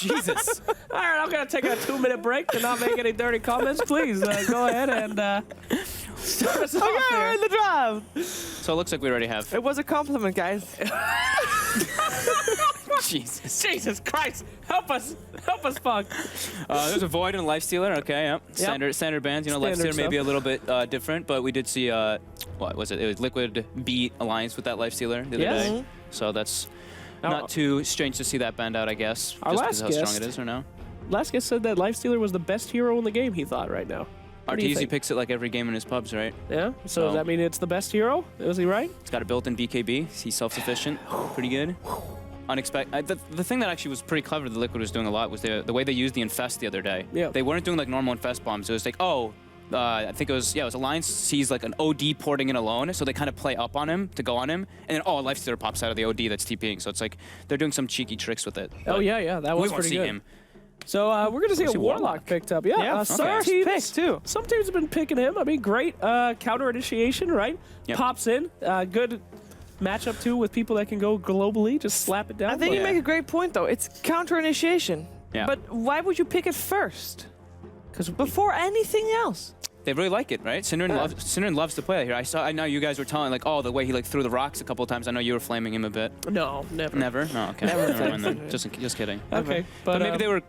Jesus. All right, I'm going to take a 2-minute break to not make any dirty comments. Please go ahead and start us off Okay, we're here. in the draft. So it looks like we already have. It was a compliment, guys. Jesus. Jesus Christ. Help us, Pog. There's a Void and a Lifestealer. Okay, yep. Standard bands. You know, Standard Lifestealer may be a stuff. little bit different, but we did see, what was it? It was Liquid beat Alliance with that Lifestealer the other Yes. day. So that's Now, not too strange to see that band out, I guess. Our Just last because of how strong guest- it is, or no? Last guy said that Lifestealer was the best hero in the game, he thought, right now. What do you Arteezy think? picks it like every game in his pubs, right? Yeah? So does that mean it's the best hero? Was he right? It's got a built-in BKB. He's self-sufficient. Pretty good. Unexpected. The thing that actually was pretty clever that Liquid was doing a lot was the way they used the Infest the other day. Yeah. They weren't doing like normal Infest bombs. It was like, I think it was Alliance sees like an OD porting in alone, so they kind of play up on him to go on him, and then a Lifestealer pops out of the OD that's TPing. So it's like they're doing some cheeky tricks with it. Oh, yeah, that was we won't pretty see good. him. So we're going to see a see Warlock Warlock picked up. Yeah, some okay. teams, Pick, too. Some teams have been picking him. I mean, great counter initiation, right? Yep. Pops in. Good matchup, too, with people that can go globally. Just slap it down. I think you Yeah. make a great point, though. It's counter initiation. Yeah. But why would you pick it first? because Before anything else? They really like it, right? Synderen loves to play it here. I know you guys were telling like, the way he like threw the rocks a couple of times. I know you were flaming him a bit. no, never. Never? No, okay. Never Never mind flamed then. Synderen. Just kidding. Okay, But maybe they were.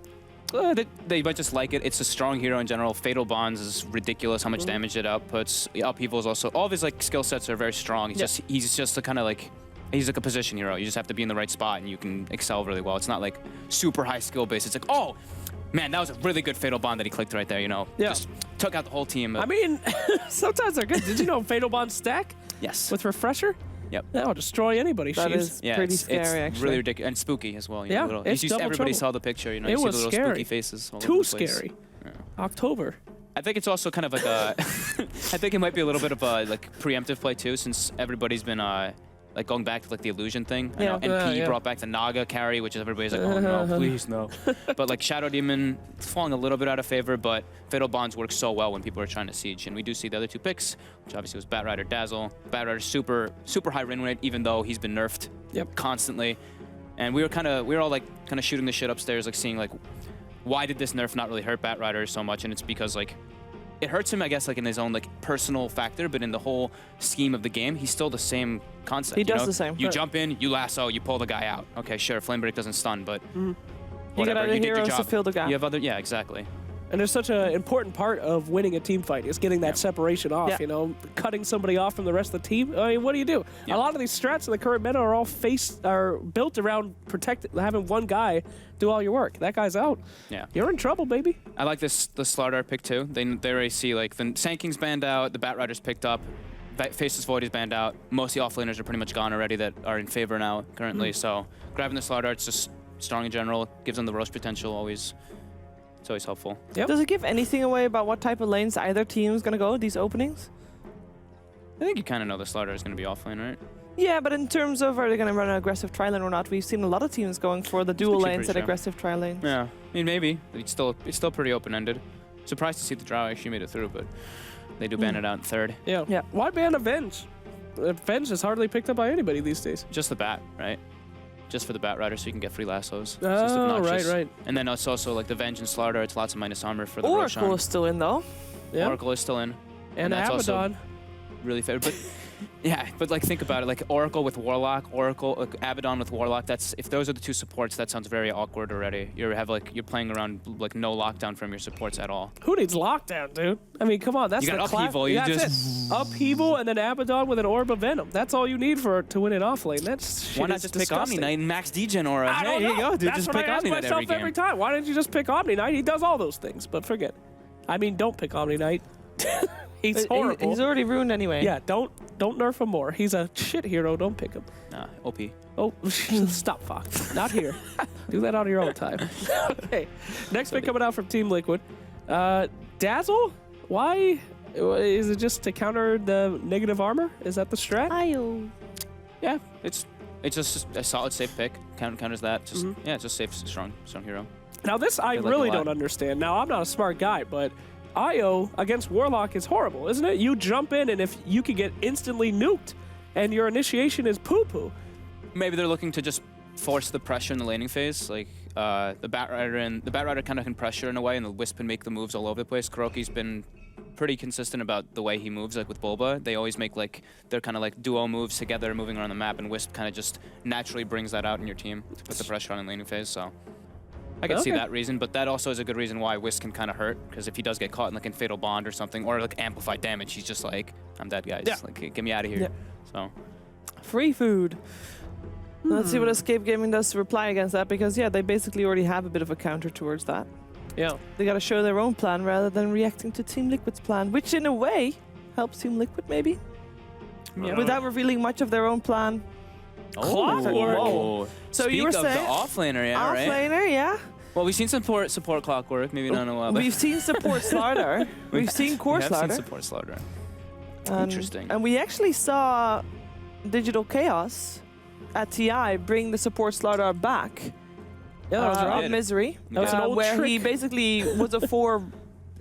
They might just like it. It's a strong hero in general. Fatal Bonds is ridiculous how much damage it outputs. Upheaval is also. All of his like skill sets are very strong. He's just a kind of like. He's like a position hero. You just have to be in the right spot and you can excel really well. It's not like super high skill base. It's like, oh, man, that was a really good Fatal Bond that he clicked right there, you know? Yeah. Just took out the whole team. I mean, sometimes they're good. Did you know Fatal Bond stack yes. with Refresher? Yep. That'll destroy anybody's That shoes. is Yeah, pretty it's scary, actually. really ridiculous and spooky as well. You Yeah, know, it's double everybody trouble. saw the picture. You know, It you see was the little scary. spooky faces. All over Too the place. scary. Yeah. October. I think it's also kind of like a. I think it might be a little bit of a like preemptive play too, since everybody's been like going back to like the illusion thing. I know Yeah. NP Yeah. brought back the Naga carry, which is everybody's like, oh no, please no. But like Shadow Demon falling a little bit out of favor, but Fatal Bonds work so well when people are trying to siege, and we do see the other two picks, which obviously was Batrider Dazzle. Batrider super high win rate, even though he's been nerfed constantly. And we were all like kind of shooting the shit upstairs, like seeing like why did this nerf not really hurt Batrider so much, and it's because like. It hurts him, I guess, like in his own like personal factor, but in the whole scheme of the game, he's still the same concept. He you does know? the same. You jump in, you lasso, you pull the guy out. Okay, sure, Flame Break doesn't stun, but You got whatever, other you did your heroes to job. fill the gap. You have other, yeah, exactly. And there's such an important part of winning a team fight is getting that separation off, Yeah. you know, cutting somebody off from the rest of the team. I mean, what do you do? Yeah. A lot of these strats in the current meta are all built around having one guy do all your work. That guy's out. Yeah. You're in trouble, baby. I like the Slardar pick too. They already see like the Sand King's banned out, the Batrider's picked up, Faceless Void is banned out. Most of the offlaners are pretty much gone already that are in favor now currently. So grabbing the Slardar, it's just strong in general, gives them the roast potential always. It's always helpful. Yep. Does it give anything away about what type of lanes either team is going to go, these openings? I think you kind of know the Slardar is going to be offlane, right? Yeah, but in terms of are they going to run an aggressive tri-lane or not, we've seen a lot of teams going for the dual actually lanes pretty at strong. aggressive tri-lanes. Yeah, I mean maybe. It's still pretty open-ended. Surprised to see the Drow actually made it through, but they do ban it out in third. Yeah. Yeah. Why ban Avenge? Avenge is hardly picked up by anybody these days. Just the Bat, right? Just for the Batrider so you can get free lassos. It's just Oh, obnoxious. right. And then it's also like the Venge and Slardar, it's lots of minus armor for the Oracle Roshan. is still in, though. Yeah. Oracle is still in. And that's also Abaddon. really fair. But yeah, but like think about it, like Oracle with Warlock, Abaddon with Warlock, if those are the two supports, that sounds very awkward already. You're playing around like no lockdown from your supports at all. Who needs lockdown, dude? I mean, come on. That's You got the Upheaval, you just- Upheaval and then Abaddon with an Orb of Venom. That's all you need to win an offlane. That's Why not just pick Omni Knight and max Degen Aura? I don't Hey, here you know. go, dude. That's Just what pick I ask Omni Knight myself every game. time. Why didn't you just pick Omni Knight? He does all those things, but forget. I mean, don't pick Omni Knight. He's horrible. He's already ruined anyway. Yeah, don't nerf him more. He's a shit hero. Don't pick him. Nah, OP. Oh, stop, Fox. Not here. Do that on your own time. Okay. Next pick coming out from Team Liquid. Dazzle? Why? Is it just to counter the negative armor? Is that the strat? Ayo. Yeah, it's just a solid safe pick. Counters that. Just yeah, it's just safe, strong hero. Now this I They like really a lot. don't understand. Now I'm not a smart guy, but IO against Warlock is horrible, isn't it? You jump in and if you can get instantly nuked and your initiation is poo-poo. Maybe they're looking to just force the pressure in the laning phase. Like the Batrider kind of can pressure in a way, and the Wisp can make the moves all over the place. Kuroki's been pretty consistent about the way he moves, like with Bulba. They always make like their kind of like duo moves together, moving around the map, and Wisp kind of just naturally brings that out in your team to put the pressure on in laning phase. So I can see that reason, but that also is a good reason why Wisp can kind of hurt, because if he does get caught in like in Fatal Bond or something, or like amplified damage, he's just like, I'm dead, guys. Yeah. Like, get me out of here. Yeah. So Free food. Let's see what Escape Gaming does to reply against that, because yeah, they basically already have a bit of a counter towards that. Yeah. They got to show their own plan rather than reacting to Team Liquid's plan, which in a way helps Team Liquid maybe, without revealing much of their own plan. Clockwork. Whoa. So you were Speak of saying the offlaner, yeah, right? Offlaner, yeah. Well, we've seen support Clockwork, maybe not in a while. But We've seen support Slardar. We've seen core we have seen Slardar. support Slaughter. Interesting. And we actually saw Digital Chaos at TI bring the support Slardar back. Yeah, that was right. Of Misery, That was an old where he trick. basically was a 4,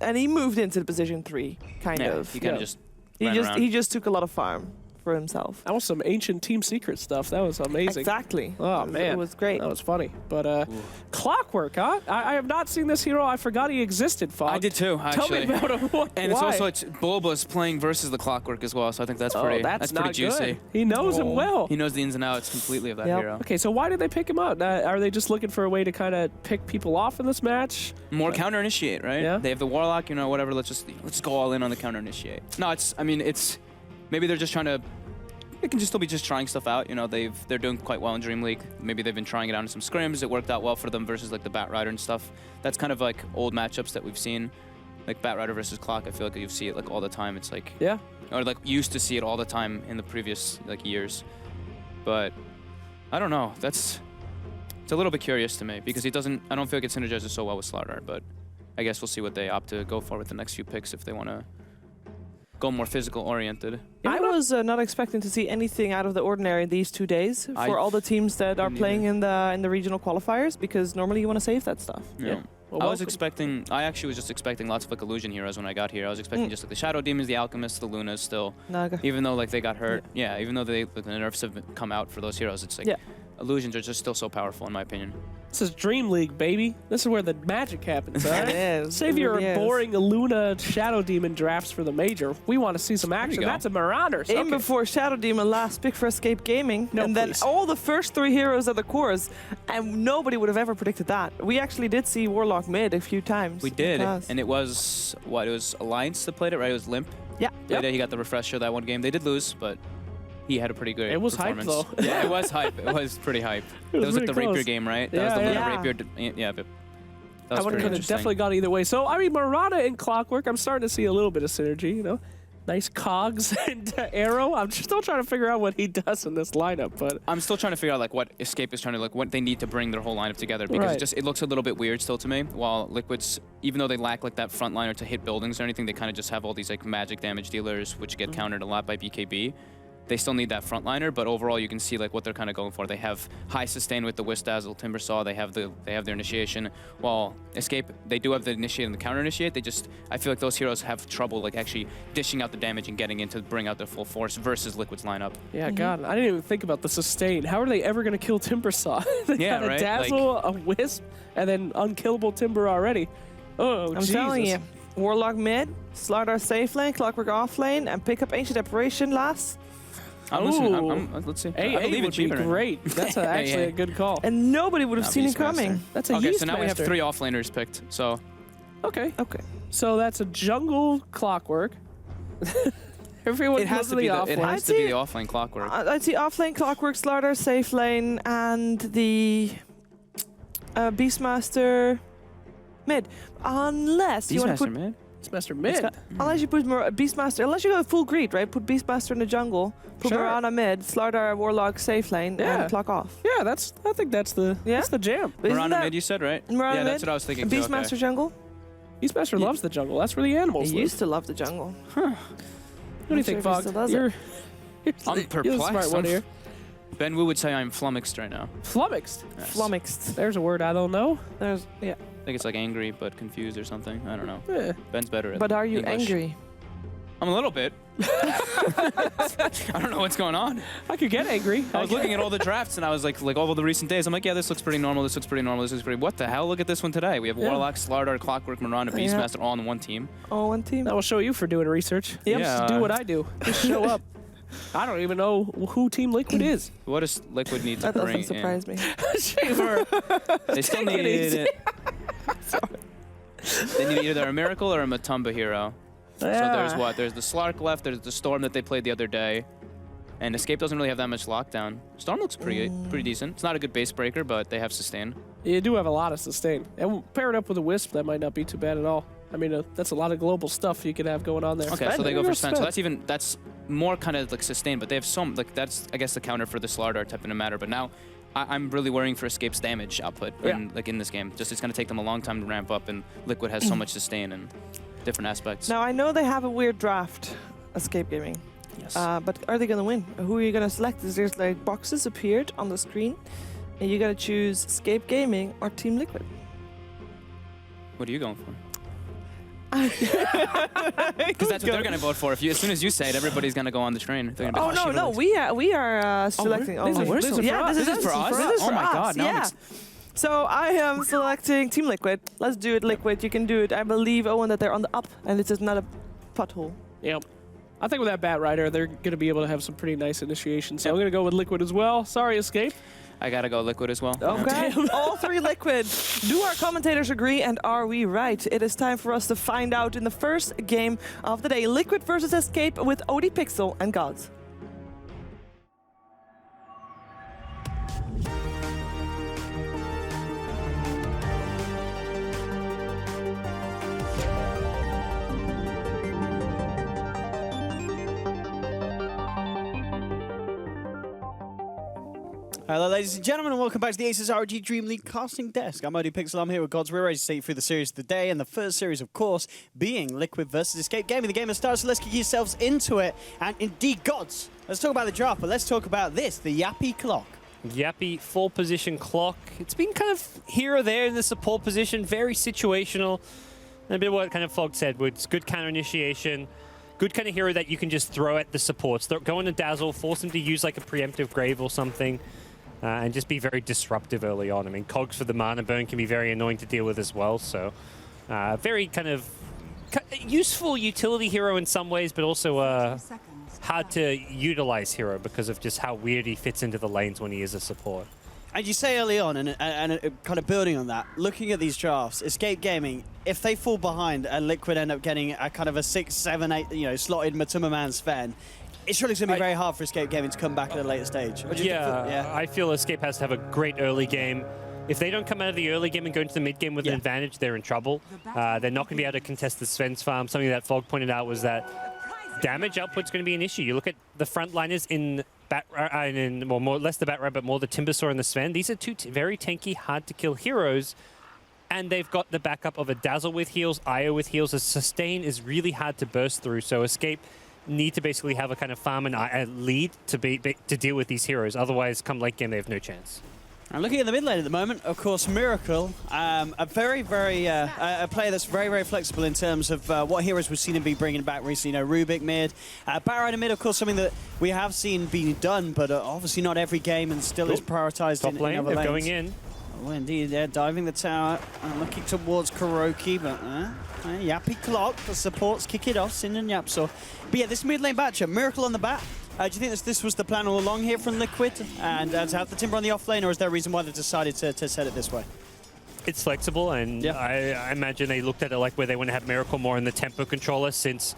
and he moved into the position 3, kind of. He kind of just He ran just around. he just took a lot of farm for himself. That was some ancient Team Secret stuff. That was amazing. Exactly. Oh, man. it was great. That was funny. But Clockwork, huh? I have not seen this hero. I forgot he existed, Fog. I did too, Tell me actually. about him. And it's Why? also Bulba's playing versus the Clockwork as well, so I think that's pretty. that's pretty not juicy. good. He knows him well. He knows the ins and outs completely of that Yep. hero. Okay, so why did they pick him out? Are they just looking for a way to kind of pick people off in this match? More counter initiate, right? Yeah. They have the Warlock, you know, whatever. Let's go all in on the counter initiate. No, it's maybe they're just trying to. They can just still be just trying stuff out. You know, they're doing quite well in DreamLeague. Maybe they've been trying it out in some scrims. It worked out well for them versus like the Batrider and stuff. That's kind of like old matchups that we've seen, like Batrider versus Clock. I feel like you see it like all the time. It's like Yeah. or like used to see it all the time in the previous like years. But I don't know. It's a little bit curious to me because I don't feel like it synergizes so well with Slardar. But I guess we'll see what they opt to go for with the next few picks if they want to go more physical oriented. I was not expecting to see anything out of the ordinary these 2 days for all the teams that are didn't playing in the regional qualifiers, because normally you want to save that stuff. Yeah. Well, I actually was just expecting lots of like illusion heroes when I got here. I was expecting just like the Shadow Demons, the Alchemists, the Lunas still. Naga. Even though like they got hurt. Yeah, even though the nerfs have come out for those heroes, it's like illusions are just still so powerful in my opinion. This is DreamLeague, baby. This is where the magic happens, huh? It is. Save It your really is. boring Luna Shadow Demon drafts for the major. We want to see some action. go. That's a Marauders. In Okay. before Shadow Demon, last pick for Escape Gaming, No, and then please. all the first 3 heroes at the cores, and nobody would have ever predicted that. We actually did see Warlock mid a few times. We did, Because- and it was what? It was Alliance that played it, right? It was Limp. Yeah. Yeah, he got the refresher that one game. They did lose, but he had a pretty good It was hype, performance. though. Yeah, it was hype. It was pretty hype. It That was was like the pretty Rapier close. game, right? That Yeah, was the Luna yeah. Rapier. Yeah, but that I was would pretty have interesting. definitely gone either way. So, I mean, Marauder and Clockwork, I'm starting to see a little bit of synergy, you know? Nice cogs and Arrow. I'm still trying to figure out what he does in this lineup, but I'm still trying to figure out like what Escape is trying to like what they need to bring their whole lineup together because Right. it looks a little bit weird still to me. While Liquid's, even though they lack like that frontliner to hit buildings or anything, they kind of just have all these like magic damage dealers which get countered a lot by BKB. They still need that frontliner, but overall you can see like what they're kind of going for. They have high sustain with the Wisp Dazzle, Timbersaw. They have their initiation. While Escape, they do have the initiate and the counter initiate. I feel like those heroes have trouble like actually dishing out the damage and getting in to bring out their full force versus Liquid's lineup. yeah, God, I didn't even think about the sustain. How are they ever going to kill Timbersaw? They Yeah, got a right? Dazzle, a Wisp, and then unkillable Timber already. Oh, I'm Jesus. telling you, Warlock mid, Slardar safe lane, Clockwork off lane, and pick up Ancient Apparition last. Let's see. AA I believe would in be Cheever. great. That's actually a good call. And nobody would have seen it Beastmaster. coming. That's a Okay, Yeast so now we have Master. 3 offlaners picked. So Okay. Okay. So that's a jungle Clockwork. Everyone it has goes to be the the, off it lane. has to be the offlane Clockwork. I'd see off lane, Clockwork, Slardar, safe lane, and the Beastmaster mid. Unless you want to Beastmaster, put, man. Beastmaster mid. unless you put Beastmaster, unless you go full greed, right? Put Beastmaster in the jungle, put Sure. Mirana mid, Slardar, Warlock, safe lane, Yeah. and clock off. Yeah, I think that's the jam. But isn't Mirana that mid, you said, right? Mirana Yeah, that's mid, what I was thinking too. Beastmaster Okay. jungle? Beastmaster loves the jungle. That's where the He animals live. used to love the jungle. What do you Not think, sure if he Fog? still does You're I'm you're the perplexed. smart one here. Ben Wu would say I'm flummoxed right now. Flummoxed. Yes. Flummoxed. There's a word I don't know. There's I think it's like angry but confused or something. I don't know. Eh. Ben's better at But are you English. angry? I'm a little bit. I don't know what's going on. I could get angry. I was looking at all the drafts and I was like all of the recent days. I'm like, yeah, this looks pretty normal. This looks pretty normal. This looks pretty. What the hell? Look at this one today. We have Warlock, Slardar, Clockwork, Miranda, Beastmaster all on one team. All one team. That will show you for doing research. Yep. Just do what I do. Just show up. I don't even know who Team Liquid is. What does Liquid need to That bring doesn't surprise me. Shaver. They still need it. They need either a Miracle or a Matumba hero. So there's what? There's the Slark left. There's the Storm that they played the other day. And Escape doesn't really have that much lockdown. Storm looks pretty decent. It's not a good base breaker, but they have sustain. You do have a lot of sustain. And pair it up with a Wisp, that might not be too bad at all. I mean, that's a lot of global stuff you could have going on there. Okay, so they go for Spend. So that's more kind of like sustain, but they have some, like that's, I guess, the counter for the Slardar type in a matter. But now I'm really worrying for Escape's damage output in this game. Just it's going to take them a long time to ramp up, and Liquid has so much sustain and different aspects. Now, I know they have a weird draft, Escape Gaming. Yes. But are they going to win? Who are you going to select? There's like boxes appeared on the screen, and you got to choose Escape Gaming or Team Liquid. What are you going for? Because that's what they're going to vote for. As soon as you say it, everybody's going to go on the train. They're gonna be, no, we are selecting. This is for us. Oh my God! Now So I am selecting Team Liquid. Let's do it, Liquid. You can do it. I believe, Owen, that they're on the up, and this is not a pothole. Yep. I think with that Bat Rider, they're going to be able to have some pretty nice initiation. So I'm going to go with Liquid as well. Sorry, Escape. I got to go Liquid as well. Okay, all three Liquid. Do our commentators agree, and are we right? It is time for us to find out in the first game of the day. Liquid versus Escape with OD Pixel and Gods. Hello, ladies and gentlemen, and welcome back to the ASUS ROG DreamLeague casting desk. I'm OD Pixel. I'm here with Gods. We're ready to take you through the series of the day, and the first series, of course, being Liquid versus Escape Gaming. The game has started, so let's kick yourselves into it. And indeed, Gods, let's talk about the draft, but let's talk about this, the Yappy Clock. Yappy, full position clock. It's been kind of here or there in the support position, very situational. And a bit of what kind of Fog said, it's good counter initiation. Good kind of hero that you can just throw at the supports. Go into Dazzle, force them to use like a preemptive Grave or something. And just be very disruptive early on. I mean, Cogs for the mana burn can be very annoying to deal with as well. So, very kind of useful utility hero in some ways, but also hard to utilize hero because of just how weird he fits into the lanes when he is a support. And you say early on, and kind of building on that, looking at these drafts, Escape Gaming, if they fall behind and Liquid end up getting a kind of a 6, 7, 8, slotted Matumba Man Sven, it's surely going to be very hard for Escape Gaming to come back at a later stage. Yeah, I feel Escape has to have a great early game. If they don't come out of the early game and go into the mid game with an advantage, they're in trouble. They're not going to be able to contest the Sven's farm. Something that Fog pointed out was that damage output's going to be an issue. You look at the frontliners in more less the Bat but more the Timbersaw and the Sven. These are two very tanky, hard to kill heroes. And they've got the backup of a Dazzle with heals, Io with heals. A sustain is really hard to burst through. So Escape need to basically have a kind of farm and lead to deal with these heroes. Otherwise, come late game, they have no chance. And looking at the mid lane at the moment, of course, Miracle, a player that's very, very flexible in terms of what heroes we've seen him be bringing back recently. Rubik mid, Batrider mid, of course, something that we have seen being done, but obviously not every game and still is prioritized in other lanes. Going in. Oh, indeed, they're diving the tower, looking towards Kuroki, but Yappy Clock, the supports kick it off, Sin and Yapso. But yeah, this mid lane matchup, Miracle on the bat. Do you think this was the plan all along here from Liquid, and to have the Timber on the off lane, or is there a reason why they decided to set it this way? It's flexible, and I imagine they looked at it like where they want to have Miracle more in the tempo controller, since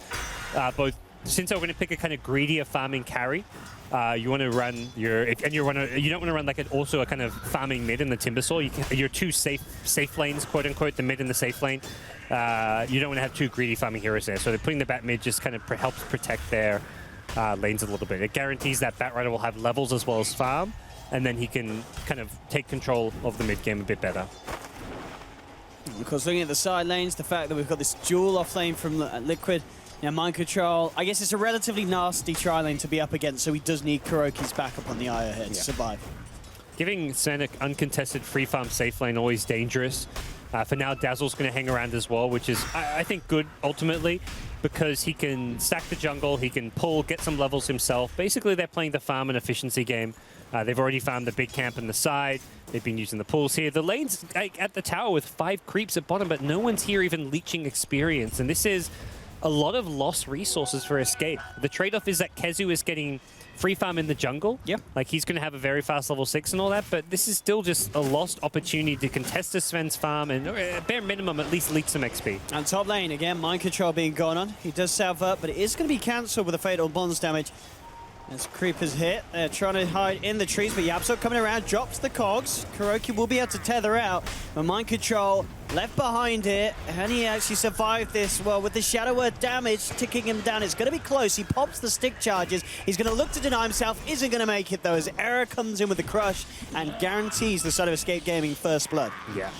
they're going to pick a kind of greedier farming carry. You want to run you don't want to run like also a kind of farming mid in the Timbersaw. Your two safe lanes, quote unquote, the mid and the safe lane. You don't want to have two greedy farming heroes there. So they're putting the Bat mid just kind of helps protect their lanes a little bit. It guarantees that Batrider will have levels as well as farm, and then he can kind of take control of the mid game a bit better. Of course, looking at the side lanes, the fact that we've got this dual off lane from Liquid. Yeah, Mind Control. I guess it's a relatively nasty tri-lane to be up against, so he does need Kuroki's backup on the Io here to survive. Giving Sven uncontested free farm safe lane always dangerous. For now, Dazzle's going to hang around as well, which is, I think, good ultimately, because he can stack the jungle, he can pull, get some levels himself. Basically, they're playing the farm and efficiency game. They've already farmed the big camp on the side. They've been using the pools here. The lane's at the tower with 5 creeps at bottom, but no one's here even leeching experience. And this is a lot of lost resources for Escape. The trade-off is that Kezu is getting free farm in the jungle. Yep. Like, he's going to have a very fast level 6 and all that, but this is still just a lost opportunity to contest the Sven's farm and, bare minimum, at least leak some XP. And top lane, again, mind control being gone on. He does salve up, but it is going to be cancelled with a fatal bonds damage. As Creepers hit, they're trying to hide in the trees, but Yapso coming around, drops the cogs. Kuroki will be able to tether out, but mind control left behind it, and he actually survived this. Well, with the Shadow Word damage ticking him down, it's going to be close. He pops the stick charges. He's going to look to deny himself, isn't going to make it though, as Error comes in with the crush and guarantees the side of Escape Gaming first blood. Yeah,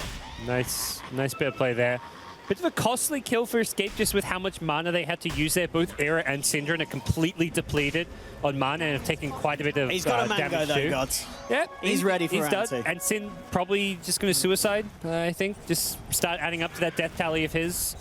nice bit of play there. Bit of a costly kill for Escape, just with how much mana they had to use there. Both Era and Syndra are completely depleted on mana and have taken quite a bit of He's got a mango damage though, too. Gods. Yeah, He's ready for he's round done. 2. And Sin probably just going to suicide, I think. Just start adding up to that death tally of his.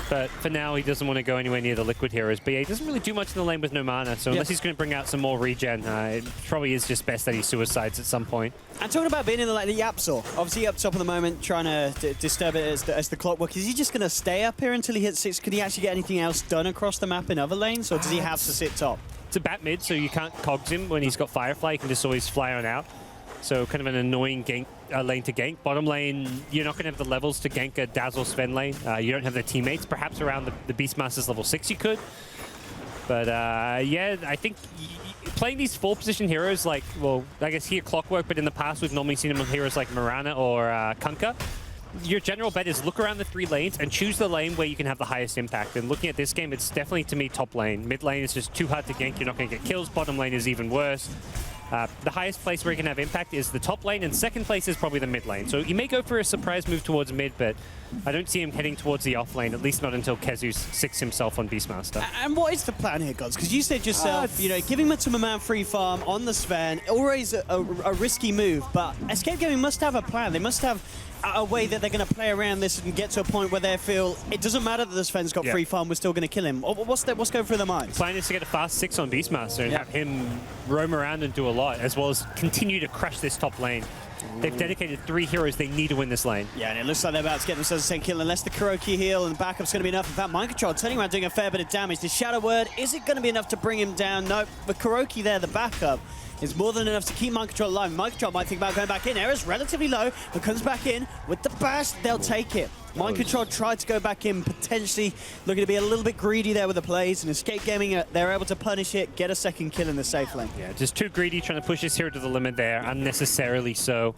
But for now, he doesn't want to go anywhere near the Liquid heroes. But yeah, he doesn't really do much in the lane with no mana. So unless he's going to bring out some more regen, it probably is just best that he suicides at some point. And talking about being in the lane, the Yapso, obviously up top at the moment, trying to disturb it as the clockwork. Is he just going to stay up here until he hits 6? Could he actually get anything else done across the map in other lanes, or does he have to sit top? It's a bat mid, so you can't cogs him when he's got Firefly. You can just always fly on out. So kind of an annoying gank, lane to gank. Bottom lane, you're not going to have the levels to gank a Dazzle Sven lane. You don't have the teammates. Perhaps around the Beastmasters level 6 you could. But yeah, I think playing these 4-position heroes like, well, I guess here Clockwork, but in the past we've normally seen them on heroes like Mirana or Kunkka. Your general bet is look around the 3 lanes and choose the lane where you can have the highest impact. And looking at this game, it's definitely, to me, top lane. Mid lane is just too hard to gank. You're not going to get kills. Bottom lane is even worse. The highest place where you can have impact is the top lane, and second place is probably the mid lane. So you may go for a surprise move towards mid, but I don't see him heading towards the off lane, at least not until Kezu 6 himself on Beastmaster. And what is the plan here, Gods? Because you said yourself, you know, giving him to a man free farm on the Sven, always a risky move, but Escape Gaming must have a plan. They must have a way that they're going to play around this and get to a point where they feel it doesn't matter that the Sven's got free farm, we're still going to kill him. What's going through their minds? Plan is to get a fast 6 on Beastmaster and have him roam around and do a lot, as well as continue to crush this top lane. They've dedicated 3 heroes they need to win this lane. Yeah, and it looks like they're about to get themselves a 10 kill unless the Kuroki heal and backup's going to be enough. In fact, Mind Control turning around doing a fair bit of damage. The Shadow Word, is it going to be enough to bring him down? No, but Kuroki there, the backup, is more than enough to keep Mind Control alive. Mind Control might think about going back in. Error's relatively low, but comes back in with the bash. They'll take it. Mind Control tried to go back in, potentially looking to be a little bit greedy there with the plays, and Escape Gaming, they're able to punish it, get a second kill in the safe lane. Yeah, just too greedy, trying to push his hero to the limit there, unnecessarily so.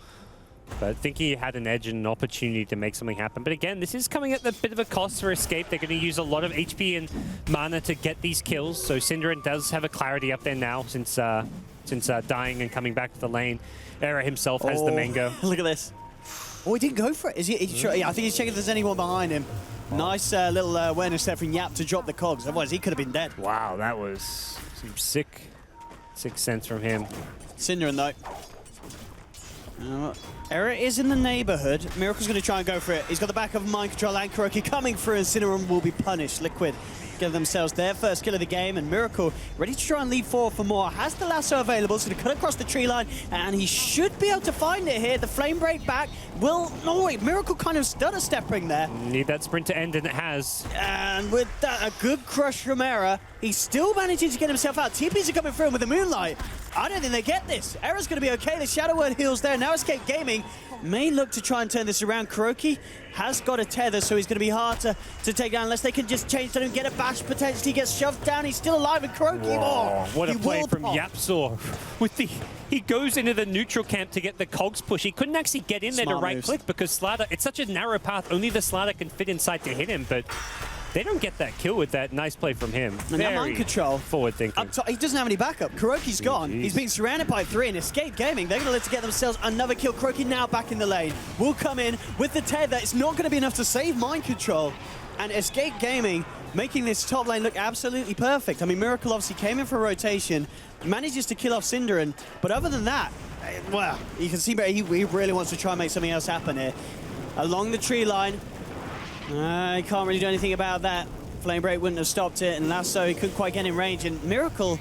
But I think he had an edge and an opportunity to make something happen. But again, this is coming at a bit of a cost for Escape. They're going to use a lot of HP and mana to get these kills. So Syndra does have a clarity up there now since dying and coming back to the lane. Era himself has the mango. Look at this. Oh, he didn't go for it. Is he sure? Yeah, I think he's checking if there's anyone behind him. Nice little awareness there from Yap to drop the cogs. Otherwise, he could have been dead. Wow, that was some sick sense from him. Syndra, though. Era is in the neighborhood. Miracle's going to try and go for it. He's got the back of Mind Control and Kuroki coming through, and Cinnamon will be punished. Liquid give themselves their first kill of the game, and Miracle ready to try and lead forward for more. Has the lasso available. He's going to cut across the tree line, and he should be able to find it here. The flame break back will... No, wait, Miracle kind of stutter stepping there. Need that sprint to end, and it has. And with that, a good crush from Era, he's still managing to get himself out. TPs are coming through with the Moonlight. I don't think they get this. Era's going to be okay. The Shadow Word heals there. Now Escape Gaming may look to try and turn this around. Kuroki has got a tether, so he's going to be hard to take down unless they can just change to him, get a bash, potentially gets shoved down. He's still alive, and Kuroki, what a play from Yapsor. He goes into the neutral camp to get the cogs push. He couldn't actually get in there to right-click because Slardar, it's such a narrow path, only the Slardar can fit inside to hit him, but they don't get that kill with that nice play from him. And now Mind Control. Forward thinking. He doesn't have any backup. Kuroki's gone. He's being surrounded by 3, and Escape Gaming, they're going to let to get themselves another kill. Kuroki now back in the lane. Will come in with the tether. It's not going to be enough to save Mind Control. And Escape Gaming making this top lane look absolutely perfect. I mean, Miracle obviously came in for a rotation, manages to kill off Syndra, but other than that, well, you can see he really wants to try and make something else happen here. along the tree line. I can't really do anything about that. Flame Break wouldn't have stopped it, and Lasso, he couldn't quite get in range. And Miracle,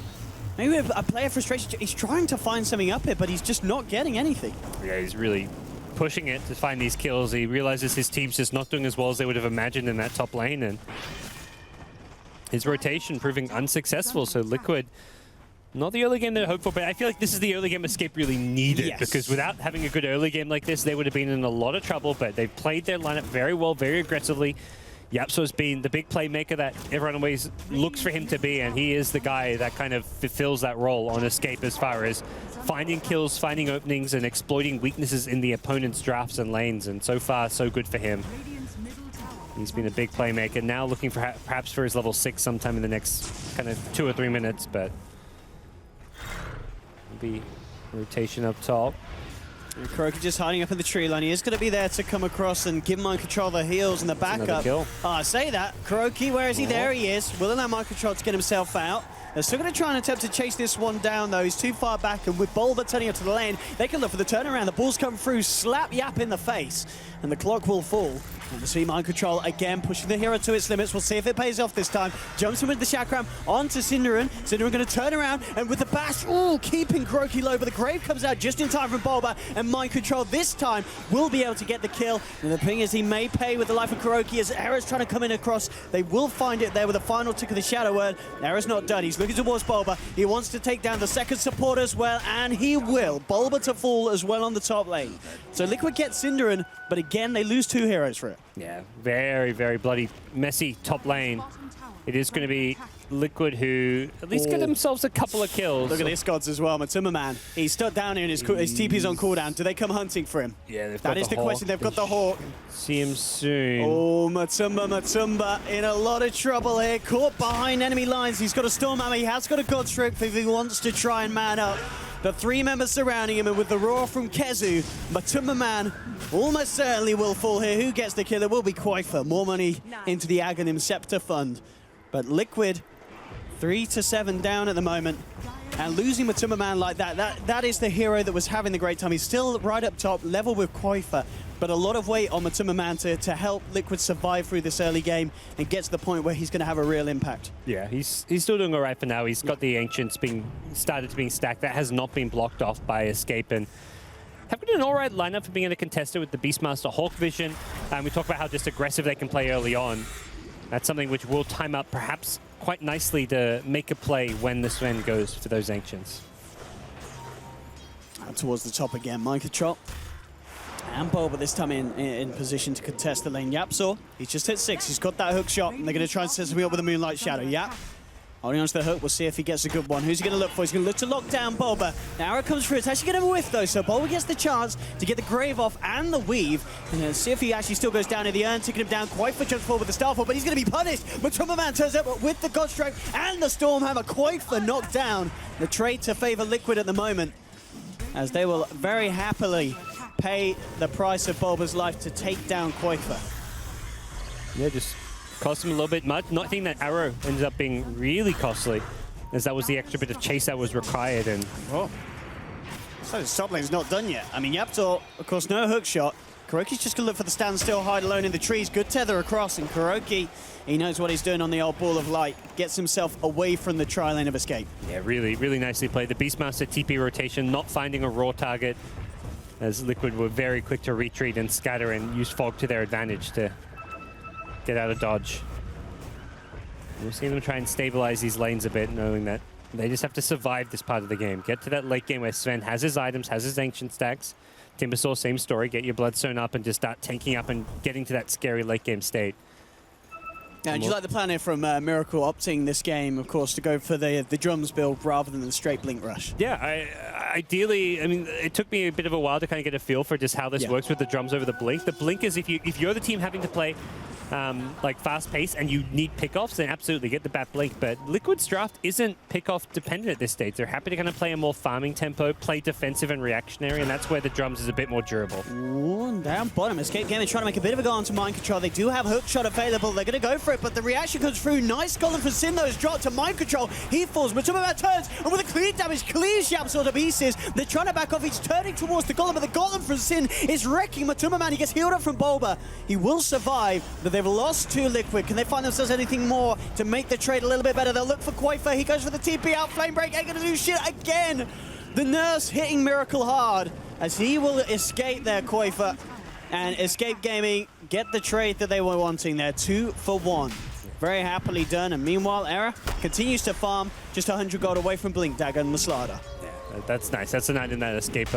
maybe a player frustration. He's trying to find something up here, but he's just not getting anything. Yeah, he's really pushing it to find these kills. He realizes his team's just not doing as well as they would have imagined in that top lane, and his rotation proving unsuccessful. So Liquid, not the early game they're hopeful, but I feel like this is the early game Escape really needed, because without having a good early game like this, they would have been in a lot of trouble. But they've played their lineup very well, very aggressively. Yapso's been the big playmaker that everyone always looks for him to be, and he is the guy that kind of fulfills that role on Escape as far as finding kills, finding openings, and exploiting weaknesses in the opponent's drafts and lanes. And so far, so good for him. He's been a big playmaker. Now looking for perhaps for his level 6 sometime in the next kind of 2 or 3 minutes, but maybe rotation up top. And KuroKy just hiding up in the tree line. He is going to be there to come across and give Mind Control the heals and the backup. Kill. Oh, I say that. KuroKy, where is he? There he is. Will allow Mind Control to get himself out. They're still going to try and attempt to chase this one down, though. He's too far back, and with Bulba turning up to the lane, they can look for the turnaround. The ball's come through, slap Yap in the face, and the clock will fall. And we see Mind Control again pushing the hero to its limits. We'll see if it pays off this time. Jumps in with the Chakram onto Cinderin. Cinderin going to turn around, and with the bash, keeping KuroKy low, but the Grave comes out just in time from Bulba, and Mind Control this time will be able to get the kill. And the thing is, he may pay with the life of KuroKy as Era's trying to come in across. They will find it there with a final tick of the Shadow Word. Era's not done. He's looking towards Bulba. He wants to take down the second support as well, and he will. Bulba to fall as well on the top lane. So Liquid gets Cinderin, but again, they lose 2 heroes for it. Yeah, very, very bloody messy top lane. It is going to be Liquid who at least get themselves a couple of kills. Look at this, Gods, as well. Matuma Man, he's stuck down here and his TP's on cooldown. Do they come hunting for him? Yeah, they've got that is the question. They've got the Hawk. See him soon. Oh, Matumba in a lot of trouble here. Caught behind enemy lines. He's got a Stormhammer. He has got a God Stroke if he wants to try and man up. The 3 members surrounding him, and with the roar from Kezu, Matumba Man almost certainly will fall here. Who gets the kill? It will be Quaifa. More money into the Aghanim Scepter Fund. But Liquid, 3-7 down at the moment. And losing Matumba Man like that is the hero that was having the great time. He's still right up top, level with Quaifa, but a lot of weight on Matumba Man to help Liquid survive through this early game and get to the point where he's going to have a real impact. Yeah, he's still doing all right for now. He's got the Ancients being stacked. That has not been blocked off by Escape, and having an all right lineup for being a contester with the Beastmaster Hawk Vision. And we talk about how just aggressive they can play early on. That's something which will time up perhaps quite nicely to make a play when the Sven goes for those Ancients. Out towards the top again, Mind Control. And Bulba this time in position to contest the lane. Yapsaw, he's just hit 6. He's got that hook shot, and they're going to try and set something up with a Moonlight Shadow. Yap, holding onto the hook. We'll see if he gets a good one. Who's he going to look for? He's going to look to lock down Bulba. Now it comes through. It's actually going to whiff, though, so Bulba gets the chance to get the Grave off and the Weave. And then see if he actually still goes down in the urn, taking him down quite for jumps forward with the Starfall, but he's going to be punished. Matumba Man turns up with the Godstrike and the Stormhammer, quite for knocked down. The trade to favor Liquid at the moment, as they will very happily pay the price of Bulba's life to take down Quaifa. Yeah, just cost him a little bit much. Not think that arrow ended up being really costly, as that was the extra bit of chase that was required. And so the top lane's not done yet. I mean, Yaptor, of course, no hook shot. KuroKy's just gonna look for the standstill, hide alone in the trees. Good tether across, and KuroKy, he knows what he's doing on the old ball of light. Gets himself away from the tri-lane of Escape. Yeah, really, really nicely played. The Beastmaster TP rotation, not finding a raw target, as Liquid were very quick to retreat and scatter and use Fog to their advantage to get out of dodge. We'll see them try and stabilize these lanes a bit, knowing that they just have to survive this part of the game. Get to that late game where Sven has his items, has his Ancient stacks. Timbersaw, same story. Get your Bloodstone up and just start tanking up and getting to that scary late game state. And you like the plan here from Miracle opting this game, of course, to go for the drums build rather than the straight Blink Rush. Yeah, ideally, I mean, it took me a bit of a while to kind of get a feel for just how this works with the drums over the Blink. The Blink is if you're the team having to play like fast pace and you need pickoffs, then absolutely get the bat Blink. But Liquid's draft isn't pickoff dependent at this stage. They're happy to kind of play a more farming tempo, play defensive and reactionary, and that's where the drums is a bit more durable. Ooh, down bottom, Escape Gaming trying to make a bit of a go onto Mind Control. They do have hook shot available. They're going to go for it. it, but the reaction comes through. Nice golem for Sin, though, is dropped to mind control. He falls, Matuma turns, and with a clear damage, clears YapzOr to pieces. They're trying to back off. He's turning towards the golem, but the golem from Sin is wrecking Matuma. He gets healed up from Bulba. He will survive, but they've lost to Liquid. Can they find themselves anything more to make the trade a little bit better? They'll look for Koifa. He goes for the TP out. Flame Break ain't gonna do shit again. The nurse hitting Miracle hard as he will escape there, Koifa. And Escape Gaming get the trade that they were wanting there, 2 for 1. Very happily done. And meanwhile, Era continues to farm just 100 gold away from Blink Dagger and Maslada. Yeah, that's nice. That's an item that Escape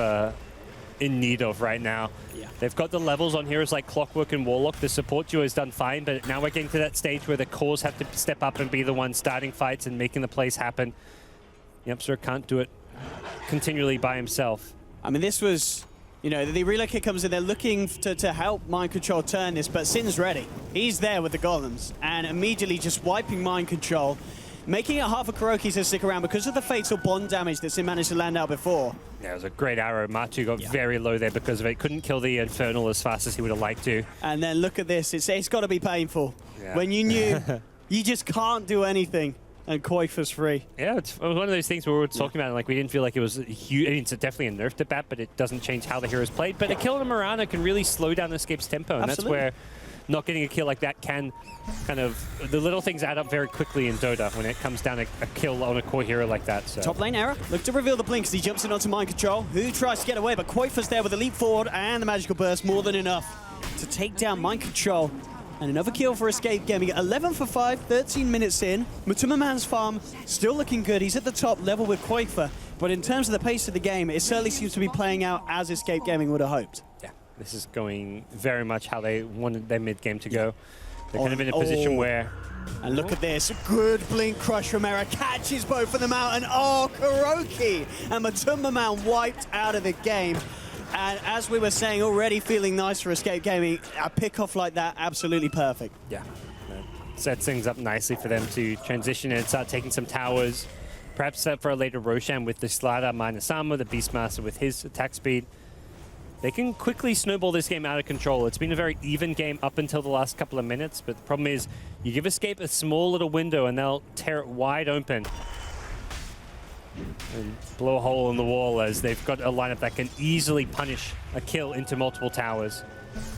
in need of right now. Yeah. They've got the levels on heroes like Clockwork and Warlock. The support duo has done fine, but now we're getting to that stage where the cores have to step up and be the ones starting fights and making the plays happen. YapzOr can't do it continually by himself. I mean, this was, you know, the relay kit comes in, they're looking to help Mind Control turn this, but Sin's ready. He's there with the golems, and immediately just wiping Mind Control, making it hard for KuroKy to stick around because of the fatal bond damage that Sin managed to land out before. Yeah, it was a great arrow. Matu got very low there because of it. Couldn't kill the Infernal as fast as he would have liked to. And then look at this. It's got to be painful. Yeah. When you knew you just can't do anything, and Koifa's free. Yeah, it's one of those things where we were talking about it, like we didn't feel like it was huge. I mean, it's definitely a nerf to bat, but it doesn't change how the heroes played. But a kill on a Mirana can really slow down Escape's tempo, and Absolutely. that's where not getting a kill like that can kind of, the little things add up very quickly in Dota when it comes down a kill on a core hero like that. So. Top lane Era, look to reveal the blink as he jumps in onto Mind Control, who tries to get away, but Koifa's there with a leap forward and the magical burst, more than enough to take down Mind Control. And another kill for Escape Gaming. 11 for 5, 13 minutes in. Matuma farm still looking good. He's at the top level with Koifa. But in terms of the pace of the game, it certainly seems to be playing out as Escape Gaming would have hoped. Yeah, this is going very much how they wanted their mid game to go. They're kind of in a position where... And look at this, good blink crush from Era, catches both of them out, and KuroKy and Matuma wiped out of the game. And as we were saying, already feeling nice for Escape Gaming, a pick-off like that, absolutely perfect. Yeah, sets things up nicely for them to transition and start taking some towers. Perhaps set for a later Roshan with the Slada minus armor, the Beastmaster with his attack speed. They can quickly snowball this game out of control. It's been a very even game up until the last couple of minutes, but the problem is you give Escape a small little window and they'll tear it wide open and blow a hole in the wall as they've got a lineup that can easily punish a kill into multiple towers.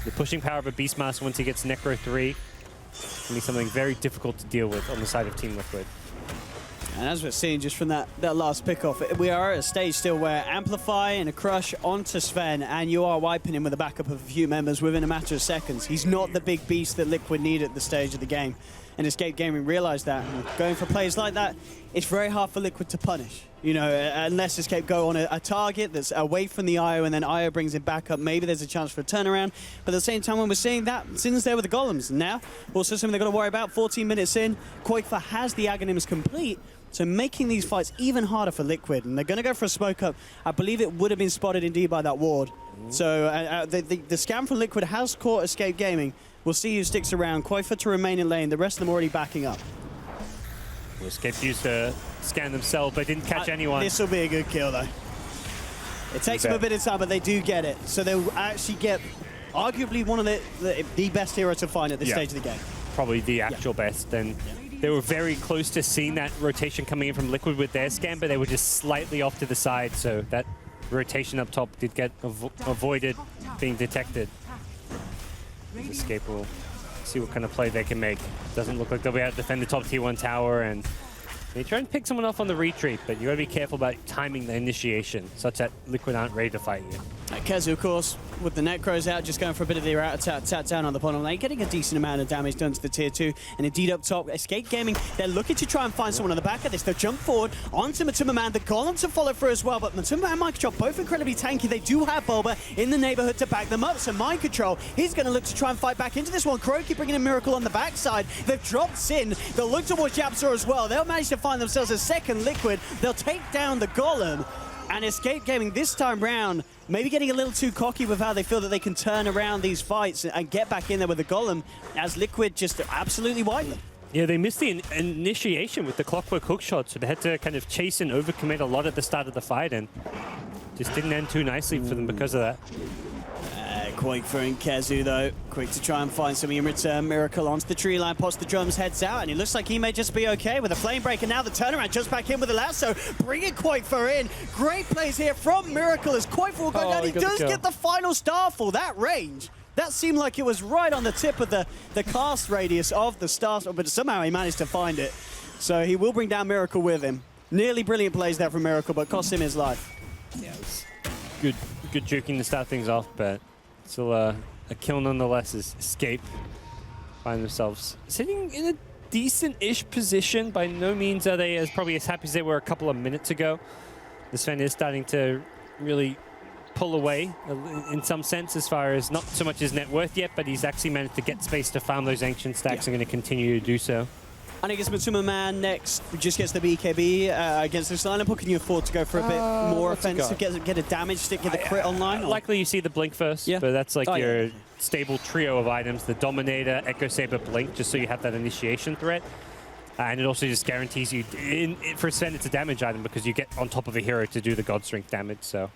The pushing power of a Beastmaster once he gets Necro 3 can be something very difficult to deal with on the side of Team Liquid. And as we're seeing just from that last pick-off, we are at a stage still where Amplify and a crush onto Sven, and you are wiping him with the backup of a few members within a matter of seconds. He's not the big beast that Liquid need at the stage of the game. And Escape Gaming realized that. And going for plays like that, it's very hard for Liquid to punish. You know, unless Escape go on a target that's away from the IO and then IO brings it back up, maybe there's a chance for a turnaround. But at the same time, when we're seeing that, Sin's there with the golems. And now, also something they've got to worry about, 14 minutes in, Koifa has the Aghanims complete, so making these fights even harder for Liquid. And they're going to go for a smoke up. I believe it would have been spotted indeed by that ward. So the scan from Liquid has caught Escape Gaming. We'll see who sticks around. Koifa to remain in lane, the rest of them already backing up. Well, Escape used to scan themselves, but didn't catch anyone. This will be a good kill, though. It takes them a bit of time, but they do get it. So they'll actually get arguably one of the best hero to find at this stage of the game. Probably the actual best. And they were very close to seeing that rotation coming in from Liquid with their scan, but they were just slightly off to the side, so that rotation up top did get avoided being detected. Escape will see what kind of play they can make. Doesn't look like they'll be able to defend the top tier 1 tower, and they try and pick someone off on the retreat, but you gotta be careful about timing the initiation, such that Liquid aren't ready to fight you. Kezu, of course, with the Necros out, just going for a bit of the tap down on the bottom lane, getting a decent amount of damage done to the tier 2. And indeed up top, Escape Gaming, they're looking to try and find someone on the back of this. They'll jump forward onto Matuma, the golem to follow through as well, but Matuma and Mind Control both incredibly tanky. They do have Bulba in the neighborhood to back them up, so Mind Control, he's going to look to try and fight back into this one. KuroKy bringing a Miracle on the backside. They've dropped Sin. They'll look towards YapzOr as well. They'll manage to find themselves a second Liquid. They'll take down the golem. And Escape Gaming this time round, maybe getting a little too cocky with how they feel that they can turn around these fights and get back in there with the golem, as Liquid just absolutely wipe them. Yeah, they missed the initiation with the Clockwork hook shot, so they had to kind of chase and overcommit a lot at the start of the fight, and just didn't end too nicely for them because of that. Quakefer and Kezu, though, quick to try and find something in return. Miracle onto the tree line, pops the drums, heads out, and it looks like he may just be okay with a flame break. And now the turnaround, just back in with the lasso, bringing Quakefer in. Great plays here from Miracle as Quakefer will go down. He does get the final Starfall. That range, that seemed like it was right on the tip of the cast radius of the Starfall, but somehow he managed to find it. So he will bring down Miracle with him. Nearly brilliant plays there from Miracle, but cost him his life. Yeah, it was good juking to start things off, but still a kill nonetheless as Escape find themselves sitting in a decent-ish position. By no means are they probably as happy as they were a couple of minutes ago. The Sven is starting to really pull away in some sense as far as not so much his net worth yet, but he's actually managed to get space to farm those ancient stacks and going to continue to do so. And I guess Matsuma Man next just gets the BKB against this lineup. Or can you afford to go for a bit more offensive, get a damage stick, get a crit online? Likely you see the Blink first, but that's like your stable trio of items, the Dominator, Echo Saber, Blink, just so you have that initiation threat. And it also just guarantees you, for Sven, it's a damage item because you get on top of a hero to do the God Strength damage. So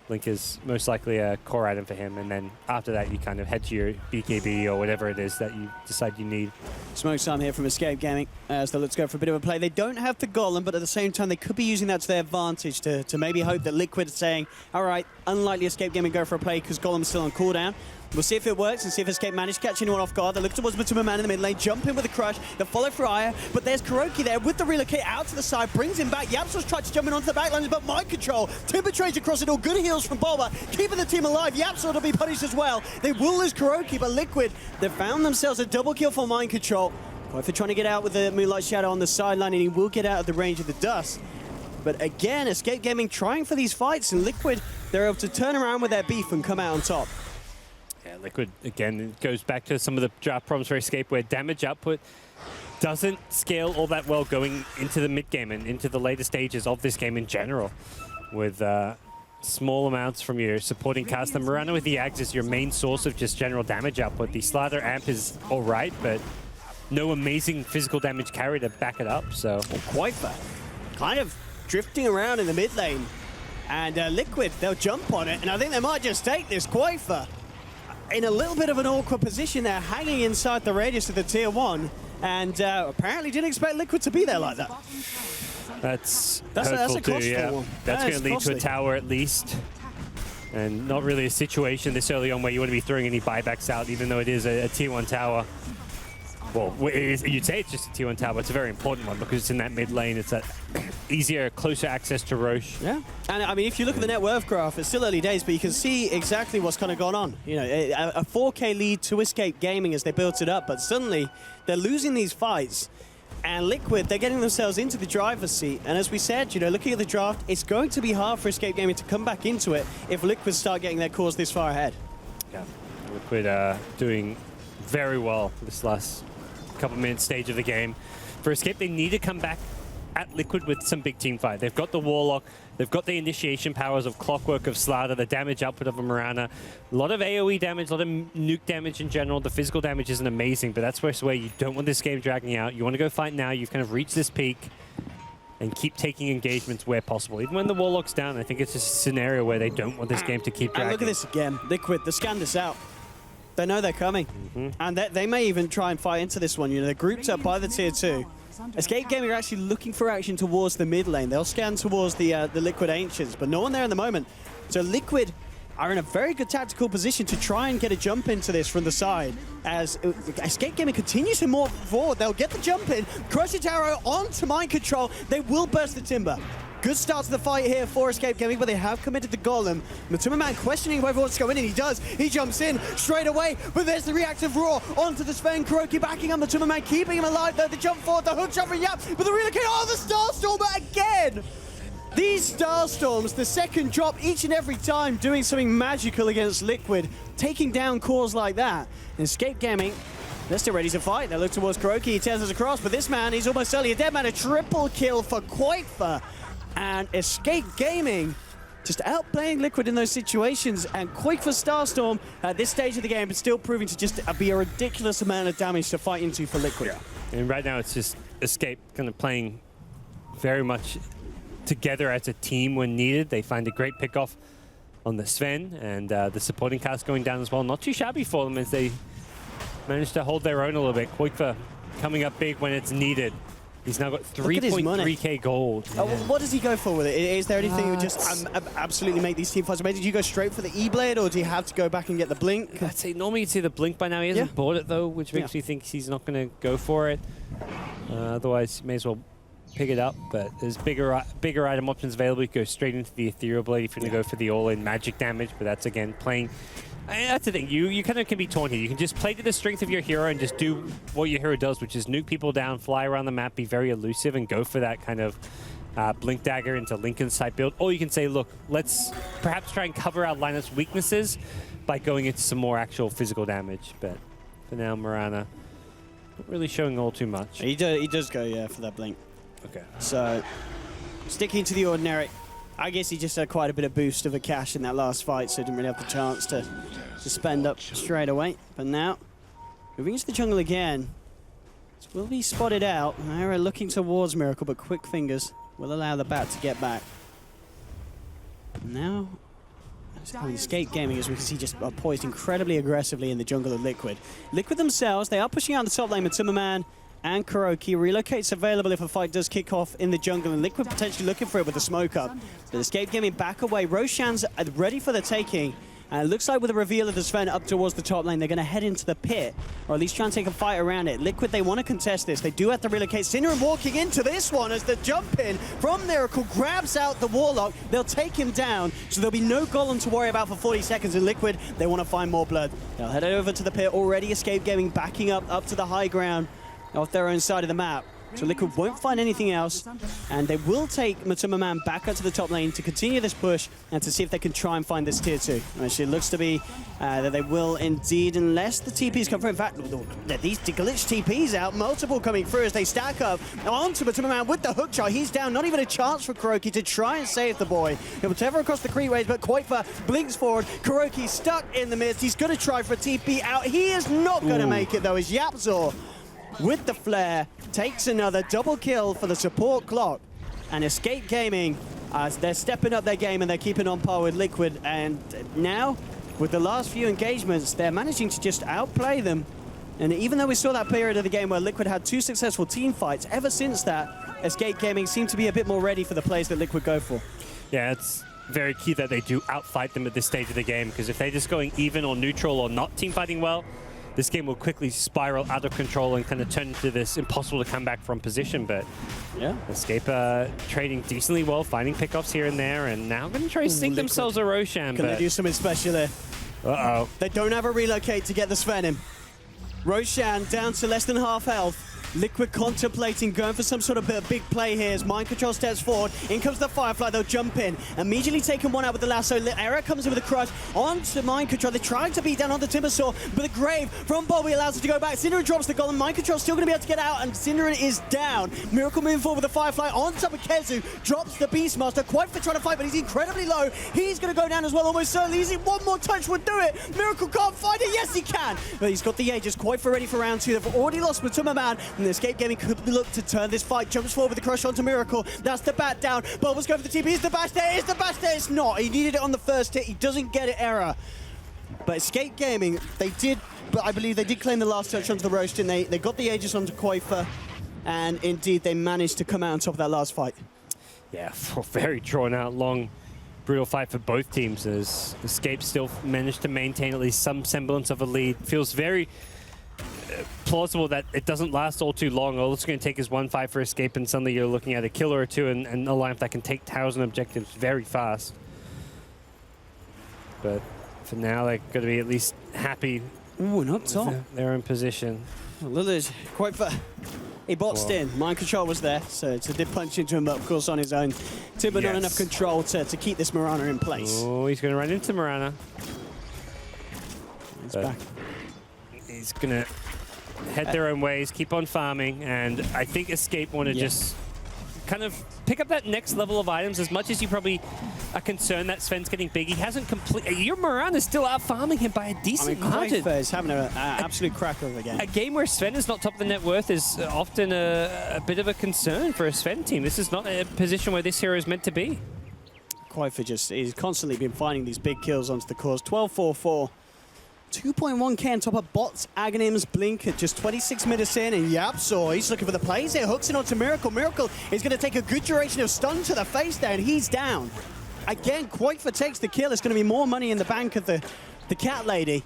Blink is most likely a core item for him. And then after that, you kind of head to your BKB or whatever it is that you decide you need. Smoke Time here from Escape Gaming as they let's go for a bit of a play. They don't have the Golem, but at the same time, they could be using that to their advantage to maybe hope that Liquid is saying, all right, unlikely Escape Gaming go for a play because Golem's still on cooldown. We'll see if it works and see if Escape managed to catch anyone off guard. They look towards Matsuma Man in the mid lane, jump in with a crush. They follow through Aya, but there's Kuroki there with the relocate out to the side, brings him back. Yapso's tried to jump in onto the backlines, but mind control. Timber trades across it all. Good heals from Boba, keeping the team alive. Yapso to be punished as well. They will lose Kuroki, but Liquid, they've found themselves a double kill for mind control. Quakefer trying to get out with the Moonlight Shadow on the sideline, and he will get out of the range of the dust. But again, Escape Gaming trying for these fights, and Liquid, they're able to turn around with their beef and come out on top. Yeah, Liquid, again, it goes back to some of the draft problems for Escape where damage output doesn't scale all that well going into the mid-game and into the later stages of this game in general. With small amounts from your supporting cast. The Mirana with the Ags is your main source of just general damage output. The Slather Amp is all right, but no amazing physical damage carry to back it up, so. Quakefer kind of drifting around in the mid lane. And Liquid, they'll jump on it, and I think they might just take this. Quakefer in a little bit of an awkward position there, hanging inside the radius of the tier 1, and apparently didn't expect Liquid to be there like that. That's a hurtful too, costly yeah. one. That's going to lead costly to a tower at least. And not really a situation this early on where you want to be throwing any buybacks out, even though it is a tier 1 tower. Well, you'd say it's just a tier 1 tower, but it's a very important one because it's in that mid lane. It's that easier, closer access to Roche. Yeah, and I mean, if you look at the net worth graph, it's still early days, but you can see exactly what's kind of gone on. You know, a 4K lead to Escape Gaming as they built it up, but suddenly they're losing these fights. And Liquid, they're getting themselves into the driver's seat. And as we said, you know, looking at the draft, it's going to be hard for Escape Gaming to come back into it if Liquid start getting their cores this far ahead. Yeah, Liquid doing very well this last couple minutes stage of the game. For Escape, they need to come back at Liquid with some big team fight. They've got the Warlock, they've got the initiation powers of Clockwork, of Slather, the damage output of a Mirana. A lot of AoE damage, a lot of nuke damage in general. The physical damage isn't amazing, but that's where you don't want this game dragging out. You want to go fight now. You've kind of reached this peak and keep taking engagements where possible. Even when the Warlock's down, I think it's just a scenario where they don't want this game to keep dragging. And look at this again. Liquid, they scanned this out. They know they're coming. And they may even try and fight into this one. You know, they're grouped up by the tier 2. Escape Gaming are actually looking for action towards the mid lane. They'll scan towards the Liquid Ancients, but no one there in the moment. So Liquid are in a very good tactical position to try and get a jump into this from the side. As Escape Gaming continues to move forward, they'll get the jump in, crush the arrow onto mind control. They will burst the timber. Good start to the fight here for Escape Gaming, but they have committed the Golem. Matsuma Man questioning whether he wants to go in, and he does. He jumps in straight away, but there's the reactive roar onto the Sven. Kuroki backing up Matsuma Man, keeping him alive though. The jump forward, the hook shot from Yap, but the relocate, oh, the Starstorm again! These Starstorms, the second drop each and every time, doing something magical against Liquid, taking down cores like that. And Escape Gaming, they're still ready to fight. They look towards Kuroki, he tears us across, but this man, he's almost certainly a dead man. A triple kill for Quakefer. And Escape Gaming just outplaying Liquid in those situations, and Quakefer Starstorm at this stage of the game is still proving to just be a ridiculous amount of damage to fight into for Liquid. Yeah. And right now it's just Escape kind of playing very much together as a team when needed. They find a great pickoff on the Sven, and the supporting cast going down as well. Not too shabby for them as they managed to hold their own a little bit. Koifa coming up big when it's needed. He's now got 3.3k gold. What does he go for with it? Is there anything that would just absolutely make these team fights? Did you go straight for the E-Blade, or do you have to go back and get the Blink? I'd say normally you'd see the Blink by now. He hasn't bought it, though, which makes me think he's not going to go for it. Otherwise, you may as well pick it up. But there's bigger item options available. You go straight into the Ethereal Blade if you're going to go for the all-in magic damage. But that's, again, playing... that's the thing. You kind of can be torn here. You can just play to the strength of your hero and just do what your hero does, which is nuke people down, fly around the map, be very elusive, and go for that kind of Blink Dagger into Linken's type build. Or you can say, look, let's perhaps try and cover our lineup's weaknesses by going into some more actual physical damage. But for now, Mirana not really showing all too much. He does go, for that Blink. Okay. So, sticking to the ordinary. I guess he just had quite a bit of boost of a cash in that last fight, so didn't really have the chance to spend up straight away. But now, moving into the jungle again, will be spotted out. Era looking towards Miracle, but quick fingers will allow the bat to get back. Now, Escape Gaming, as we can see, just are poised incredibly aggressively in the jungle of Liquid. Liquid themselves, they are pushing out the top lane with Timmerman and Kuroki. Relocate's available if a fight does kick off in the jungle, and Liquid potentially looking for it with the smoke up. But Escape Gaming back away. Roshan's ready for the taking. And it looks like with the reveal of the Sven up towards the top lane, they're going to head into the pit, or at least try and take a fight around it. Liquid, they want to contest this. They do have to relocate. Synderen walking into this one as the jump in from Miracle grabs out the Warlock. They'll take him down, so there'll be no Golem to worry about for 40 seconds. In Liquid, they want to find more blood. They'll head over to the pit. Already Escape Gaming backing up to the high ground off their own side of the map. So Liquid won't find anything else, and they will take Matuma Man back up to the top lane to continue this push and to see if they can try and find this tier 2. Actually, it looks to be that they will indeed, unless the TPs come through. In fact, these glitch TPs out, multiple coming through as they stack up onto Matuma Man with the hook shot. He's down, not even a chance for Kuroki to try and save the boy. He'll tear across the creeways, but Koifa blinks forward. Kuroki stuck in the midst. He's going to try for a TP out. He is not going to make it, though, as Yapzor with the flare takes another double kill for the support clock. And Escape Gaming, they're stepping up their game and they're keeping on par with Liquid. And now, with the last few engagements, they're managing to just outplay them. And even though we saw that period of the game where Liquid had 2 successful team fights, ever since that, Escape Gaming seemed to be a bit more ready for the plays that Liquid go for. Yeah, it's very key that they do outfight them at this stage of the game, because if they're just going even or neutral or not team fighting well, this game will quickly spiral out of control and kind of turn into this impossible to come back from position. But yeah, Escape trading decently well, finding pickoffs here and there, and now going to try to sink themselves a Roshan. Can they do something special there? Uh-oh. They don't have a relocate to get the Sven in. Roshan down to less than half health. Liquid contemplating going for some sort of big play here as Mind Control steps forward. In comes the Firefly, they'll jump in. Immediately taking one out with the lasso. Era comes in with a crush onto Mind Control. They're trying to beat down on the Timbersaw, but the Grave from Bobby allows it to go back. Synderen drops the Golem. Mind Control still going to be able to get out, and Synderen is down. Miracle moving forward with the Firefly on top of Kezu. Drops the Beastmaster. Koifa trying to fight, but he's incredibly low. He's going to go down as well, almost certainly. Easy. One more touch would do it. Miracle can't find it. Yes, he can. But he's got the Aegis. Koifa ready for round 2. They've already lost Matuma Man, and the Escape Gaming could look to turn this fight. Jumps forward with the crush onto Miracle. That's the bat down. Bubbles go for the TP. Is the bash there? Is the bash there? It's not. He needed it on the first hit. He doesn't get it, Error. But Escape Gaming, they did, but I believe they did claim the last touch onto the roast, and they got the Aegis onto Koifa, and indeed they managed to come out on top of that last fight. Yeah, very drawn out, long, brutal fight for both teams as Escape still managed to maintain at least some semblance of a lead. Feels very plausible that it doesn't last all too long. All it's going to take is one fight for Escape, and suddenly you're looking at a kill or two and a lineup that can take towers and objectives very fast. But for now, they're going to be at least happy. Ooh, not top. Their own position. Lillard, quite for. He boxed in. Mind Control was there, so it's a did punch into him, but of course on his own. Timber not enough control to keep this Mirana in place. Oh, he's going to run into Mirana. He's back. He's going to head their own ways, keep on farming, and I think Escape want to just kind of pick up that next level of items. As much as you probably are concerned that Sven's getting big, he hasn't completely... Your Mirana's still out farming him by a decent margin. Koifa is having an absolute cracker of a game. A game where Sven is not top of the net worth is often a bit of a concern for a Sven team. This is not a position where this hero is meant to be. Quaifa just is constantly been finding these big kills onto the cores. 12-4-4. 2.1k on top of bots, Aghanims, Blink at just 26 minutes in, and Yapso, he's looking for the plays here, hooks it onto Miracle. Miracle is going to take a good duration of stun to the face there, and he's down. Again, Quaifa takes the kill. It's going to be more money in the bank of the cat lady.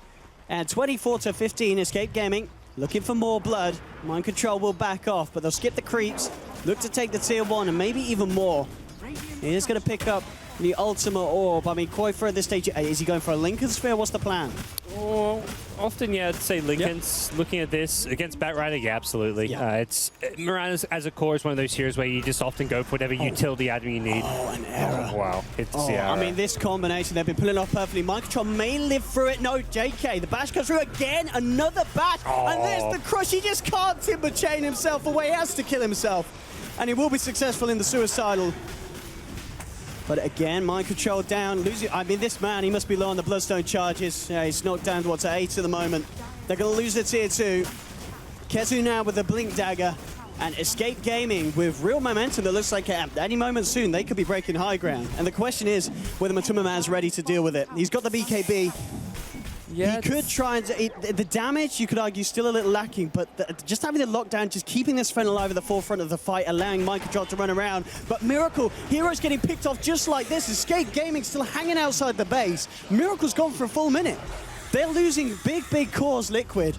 And 24-15, Escape Gaming looking for more blood. Mind Control will back off, but they'll skip the creeps, look to take the tier 1 and maybe even more. He is going to pick up the ultimate orb. I mean, Quaifa at this stage, is he going for a Lincoln Sphere? What's the plan? Oh, often, yeah, I'd say Lincoln's looking at this against Batrider. Yeah, absolutely. Yeah. Mirana's as a core is one of those heroes where you just often go for whatever utility item you need. Oh, an error. Oh, wow. It's, I mean, this combination, they've been pulling off perfectly. Mind Control may live through it. No, JK, the bash comes through again. Another bash. And there's the crush. He just can't timber chain himself away. He has to kill himself. And he will be successful in the suicidal. But again, Mind Control down, losing. I mean, this man, he must be low on the Bloodstone charges. Yeah, he's knocked down to what's at 8 at the moment. They're going to lose the tier 2. Kezu now with the Blink Dagger. And Escape Gaming with real momentum that looks like at any moment soon they could be breaking high ground. And the question is whether Matuma-man's ready to deal with it. He's got the BKB. Yeah, he could try and... the damage, you could argue, still a little lacking, but just having the lockdown, just keeping this friend alive at the forefront of the fight, allowing Mind Control to run around. But Miracle, Hero's getting picked off just like this. Escape Gaming still hanging outside the base. Miracle's gone for a full minute. They're losing big cores, Liquid,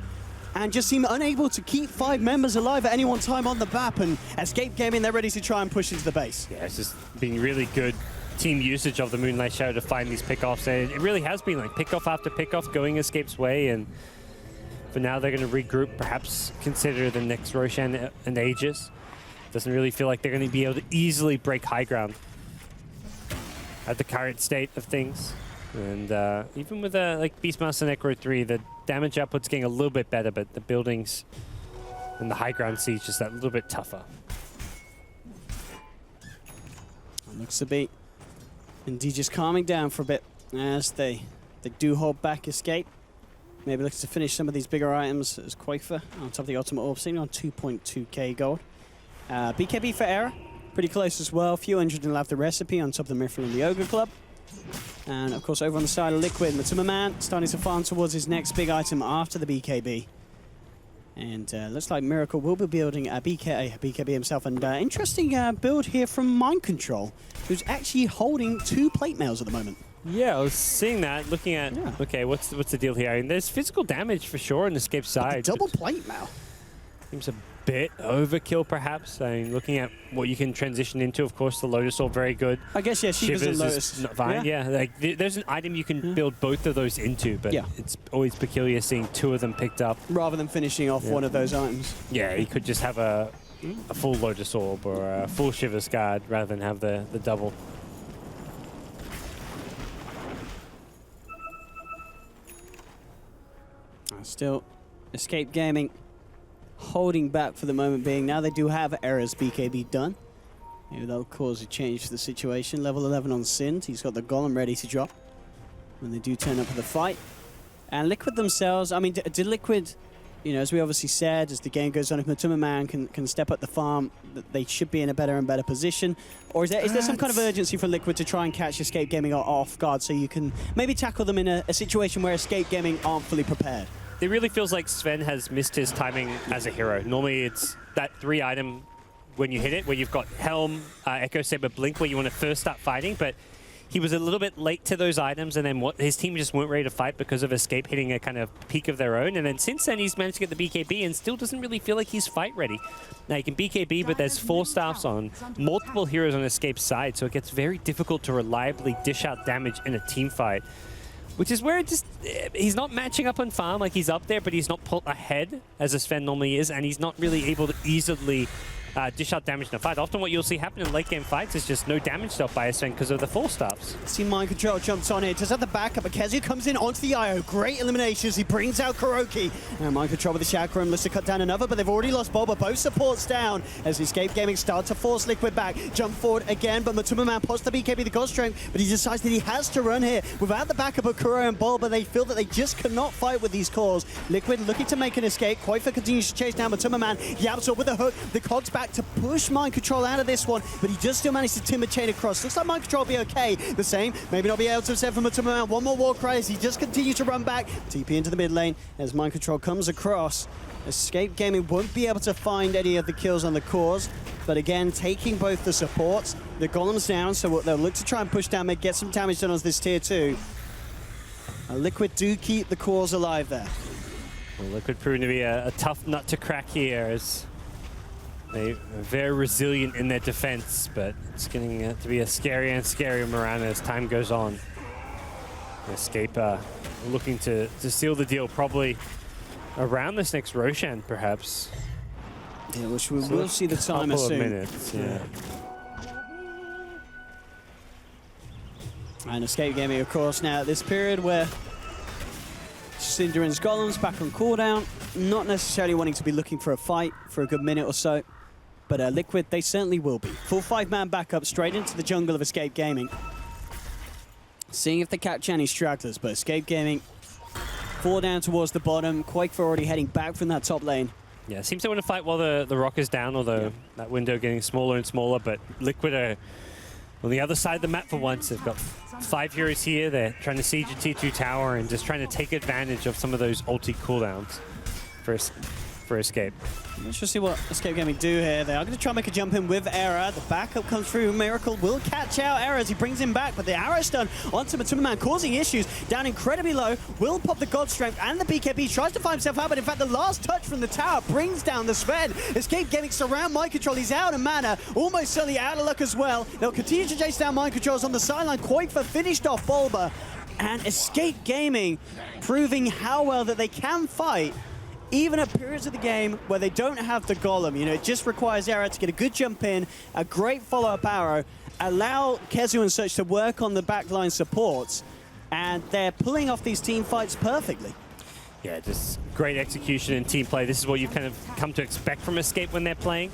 and just seem unable to keep 5 members alive at any one time on the map. And Escape Gaming, they're ready to try and push into the base. Yeah, it's just been really good team usage of the Moonlight Shadow to find these pickoffs, and it really has been like pickoff after pickoff going Escape's way. And for now, they're going to regroup, perhaps consider the next Roshan and Aegis. Doesn't really feel like they're going to be able to easily break high ground at the current state of things. And even with like Beastmaster Necro 3, the damage output's getting a little bit better, but the buildings and the high ground siege just that little bit tougher. Looks to be indeed just calming down for a bit as they do hold back Escape. Maybe looks to finish some of these bigger items as Quaifa on top of the Ultimate Orb, sitting on 2.2k gold. BKB for Error, pretty close as well. Few hundred and left the recipe on top of the Mithral and the Ogre Club. And of course over on the side of Liquid, Matuma-man starting to farm towards his next big item after the BKB. And looks like Miracle will be building a BKB himself. And interesting build here from Mind Control, who's actually holding 2 plate mails at the moment. Yeah, I was seeing that, looking at, okay, what's the deal here? I mean, there's physical damage for sure on the Escape side. Double plate mail. Seems a bit overkill, perhaps. I mean, looking at what you can transition into, of course, the Lotus Orb, very good. I guess, yeah, Shivers and Lotus. Is not fine. Yeah, like there's an item you can build both of those into, but it's always peculiar seeing 2 of them picked up. Rather than finishing off one of those items. Yeah, you could just have a full Lotus Orb or a full Shivers Guard rather than have the double. Still, Escape Gaming holding back for the moment being. Now they do have Error's BKB done. Maybe that'll cause a change to the situation. Level 11 on Sint. He's got the Golem ready to drop when they do turn up for the fight. And Liquid themselves, I mean, did Liquid, you know, as we obviously said, as the game goes on, if Matuma-man can step up the farm, they should be in a better and better position. Or is there some kind of urgency for Liquid to try and catch Escape Gaming off guard so you can maybe tackle them in a situation where Escape Gaming aren't fully prepared? It really feels like Sven has missed his timing as a hero. Normally it's that 3 item when you hit it, where you've got Helm, Echo Saber, Blink, where you want to first start fighting, but he was a little bit late to those items, and then his team just weren't ready to fight because of Escape hitting a kind of peak of their own. And then since then, he's managed to get the BKB and still doesn't really feel like he's fight ready. Now, you can BKB, but there's 4 staffs on multiple heroes on Escape's side, so it gets very difficult to reliably dish out damage in a team fight. Which is where he's not matching up on farm, like he's up there, but he's not pulled ahead as a Sven normally is, and he's not really able to easily dish out damage in a fight. Often what you'll see happen in late game fights is just no damage dealt by a Sven because of the 4 staffs. See Mind Control jumps on it, just at the backup, but Kezu comes in onto the IO. Great eliminations, he brings out Kuroki. Now Mind Control with the Chakram, looks to cut down another, but they've already lost Boba. Both supports down as Escape Gaming start to force Liquid back. Jump forward again, but Matuma-man posts the BKB, the God Strength, but he decides that he has to run here. Without the backup of Kuro and Boba, they feel that they just cannot fight with these cores. Liquid looking to make an escape. Quaifa continues to chase down Matuma-man. Yapso with the hook, the Cogs back back to push Mind Control out of this one, but he just still managed to timber chain across. Looks like Mind Control will be okay. The same, maybe not be able to set from Matuma. One more Warcry as he just continues to run back. TP into the mid lane as Mind Control comes across. Escape Gaming won't be able to find any of the kills on the cores, but again, taking both the supports, the golems down, so they'll look to try and push down mid, get some damage done on this tier 2. Liquid do keep the cores alive there. Well, Liquid proving to be a tough nut to crack here, as they are very resilient in their defense, but it's getting to be a scarier and scarier Mirana as time goes on. Escape looking to seal the deal probably around this next Roshan, perhaps. Yeah, which we will see the timer soon. Minutes, yeah. And Escape Gaming, of course, now at this period where Cinderen's Golems back on cooldown, not necessarily wanting to be looking for a fight for a good minute or so, but Liquid, they certainly will be. Full 5-man backup straight into the jungle of Escape Gaming. Seeing if they catch any stragglers, but Escape Gaming 4 down towards the bottom. Quake already heading back from that top lane. Yeah, seems they want to fight while the rock is down, although that window getting smaller and smaller, but Liquid are on the other side of the map for once. They've got 5 heroes here. They're trying to siege a T2 tower and just trying to take advantage of some of those ulti cooldowns for Escape. Let's just see what Escape Gaming do here. They are going to try and make a jump in with Era. The backup comes through. Miracle will catch out Era as he brings him back, but the arrow stun onto Matuma Man, causing issues. Down incredibly low. Will pop the God Strength and the BKB. Tries to find himself out, but in fact, the last touch from the tower brings down the Sven. Escape Gaming surround Mind Control. He's out of mana. Almost certainly out of luck as well. They'll continue to chase down Mind Controls on the sideline. Quakefer finished off Bulba. And Escape Gaming proving how well that they can fight even at periods of the game where they don't have the golem. You know, it just requires Era to get a good jump in, a great follow-up arrow, allow Kezu and such to work on the backline supports, and they're pulling off these team fights perfectly. Yeah, just great execution and team play. This is what you've kind of come to expect from Escape when they're playing.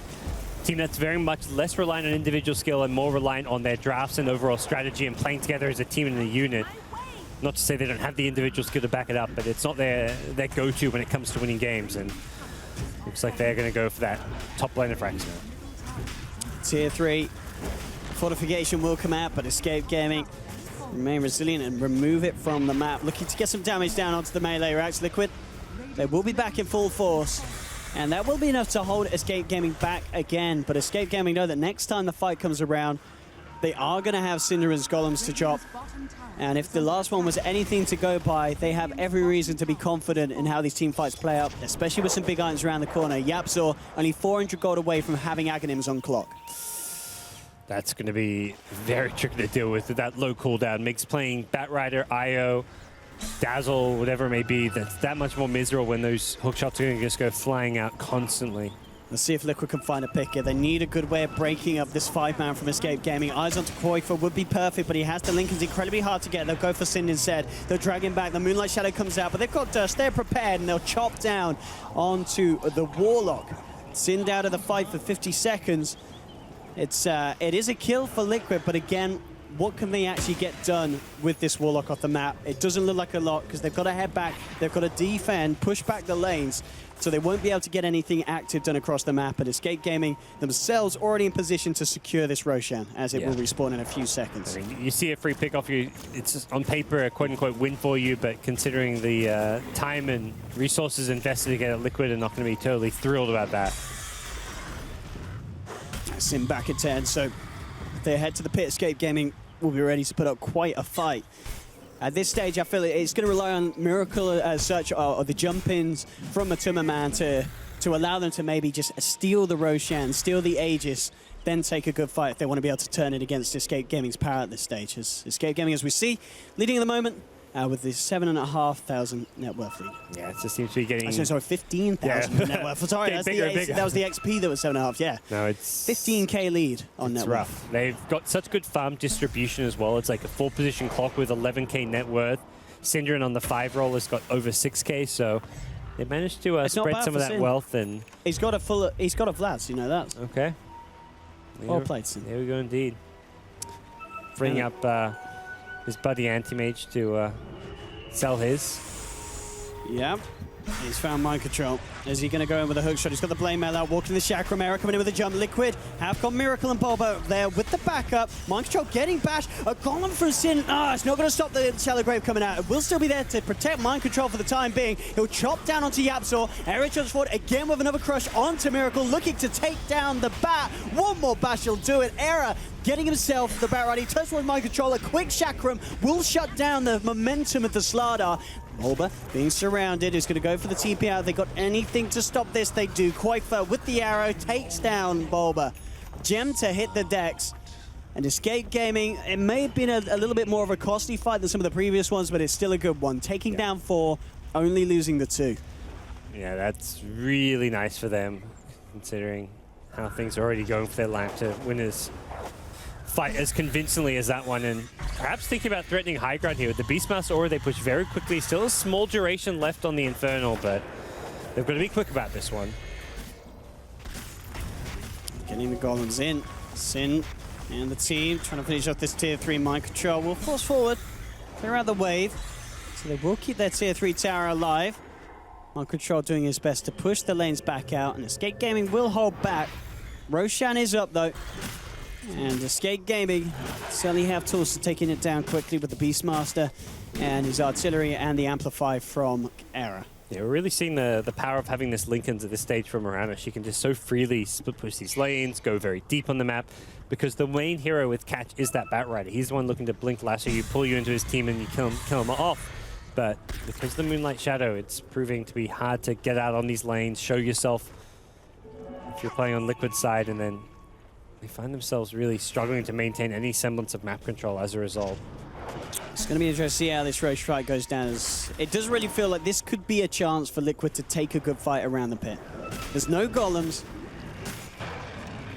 A team that's very much less reliant on individual skill and more reliant on their drafts and overall strategy and playing together as a team and a unit. Not to say they don't have the individual skill to back it up, but it's not their go-to when it comes to winning games, and looks like they're going to go for that top lane of frags now. Tier 3 fortification will come out, but Escape Gaming remain resilient and remove it from the map. Looking to get some damage down onto the melee racks. Liquid, they will be back in full force, and that will be enough to hold Escape Gaming back again. But Escape Gaming know that next time the fight comes around, they are going to have Cinderen's Golems to chop. And if the last one was anything to go by, they have every reason to be confident in how these team fights play out, especially with some big items around the corner. Yapzor only 400 gold away from having Aghanims on clock. That's going to be very tricky to deal with that low cooldown. Makes playing Batrider, IO, Dazzle, whatever it may be, that's that much more miserable when those hook shots are going to just go flying out constantly. Let's see if Liquid can find a pick here. They need a good way of breaking up this 5-man from Escape Gaming. Eyes onto Quakefer would be perfect, but he has to link. It's incredibly hard to get. They'll go for Sind instead. They'll drag him back. The Moonlight Shadow comes out, but they've got Dust. They're prepared, and they'll chop down onto the Warlock. Sind out of the fight for 50 seconds. It is a kill for Liquid, but again, what can they actually get done with this Warlock off the map? It doesn't look like a lot, because they've got to head back. They've got to defend, push back the lanes. So they won't be able to get anything active done across the map, but Escape Gaming themselves already in position to secure this Roshan, as it will respawn in a few seconds. I mean, you see a free pick off you, it's on paper a quote-unquote win for you, but considering the time and resources invested to get it, Liquid are not going to be totally thrilled about that. Sim back at 10, so if they head to the pit, Escape Gaming will be ready to put up quite a fight. At this stage, I feel it's going to rely on Miracle as such, or the jump-ins from Matuma Man to allow them to maybe just steal the Roshan, steal the Aegis, then take a good fight if they want to be able to turn it against Escape Gaming's power at this stage. As Escape Gaming, as we see, leading at the moment with the 7,500 net worth lead. Yeah, it just seems to be getting... Sorry, 15,000 net worth. Sorry, that was the XP that was 7.5, yeah. No, it's... 15k lead on net worth. Rough. They've got such good farm distribution as well. It's like a 4-position clock with 11k net worth. Synderen on the 5 roll has got over 6k, so they managed to spread some of that wealth. And he's got a Vlad, you know that. Okay. Well played, Sin. There we go, indeed. Bring up his buddy Anti-Mage to sell his. Yeah. He's found mind control. Is he going to go in with a hook shot? He's got the blade mail out, walking the chakram. Era coming in with a jump. Liquid have got Miracle and Bulba there with the backup. Mind control getting bashed. A golem from Sin. It's not going to stop the Shallow Grave coming out. It will still be there to protect mind control for the time being. He'll chop down onto Yapzor. Era jumps forward again with another crush onto Miracle, looking to take down the bat. One more bash will do it. Era getting himself the bat right. He turns towards mind control. A quick chakram will shut down the momentum of the Slardar. Bulba being surrounded is going to go for the TP out. If they got anything to stop this, they do. Quaifa with the arrow takes down Bulba. Gem to hit the decks. And Escape Gaming, it may have been a little bit more of a costly fight than some of the previous ones, but it's still a good one. Taking down 4, only losing the 2. Yeah, that's really nice for them, considering how things are already going for their lineup to win this fight as convincingly as that one, and perhaps thinking about threatening high ground here with the Beastmaster Aura. They push very quickly. Still a small duration left on the Infernal, but they've got to be quick about this one. Getting the golems in. Sin and the team trying to finish off this tier 3 mind control. Will force forward, clear out the wave, so they will keep their tier 3 tower alive. Mind control doing his best to push the lanes back out, and Escape Gaming will hold back. Roshan is up though. And Escape Gaming certainly have tools to taking it down quickly with the Beastmaster and his artillery and the Amplify from Era. Yeah, we're really seeing the power of having this Lincolns at this stage from Mirana. She can just so freely split push these lanes, go very deep on the map, because the main hero with Catch is that Bat Rider. He's the one looking to blink lasso you, pull you into his team, and you kill him off. But because of the Moonlight Shadow, it's proving to be hard to get out on these lanes, show yourself if you're playing on Liquid side, and then they find themselves really struggling to maintain any semblance of map control as a result. It's going to be interesting to see how this Roche fight goes down. As it does really feel like this could be a chance for Liquid to take a good fight around the pit. There's no golems.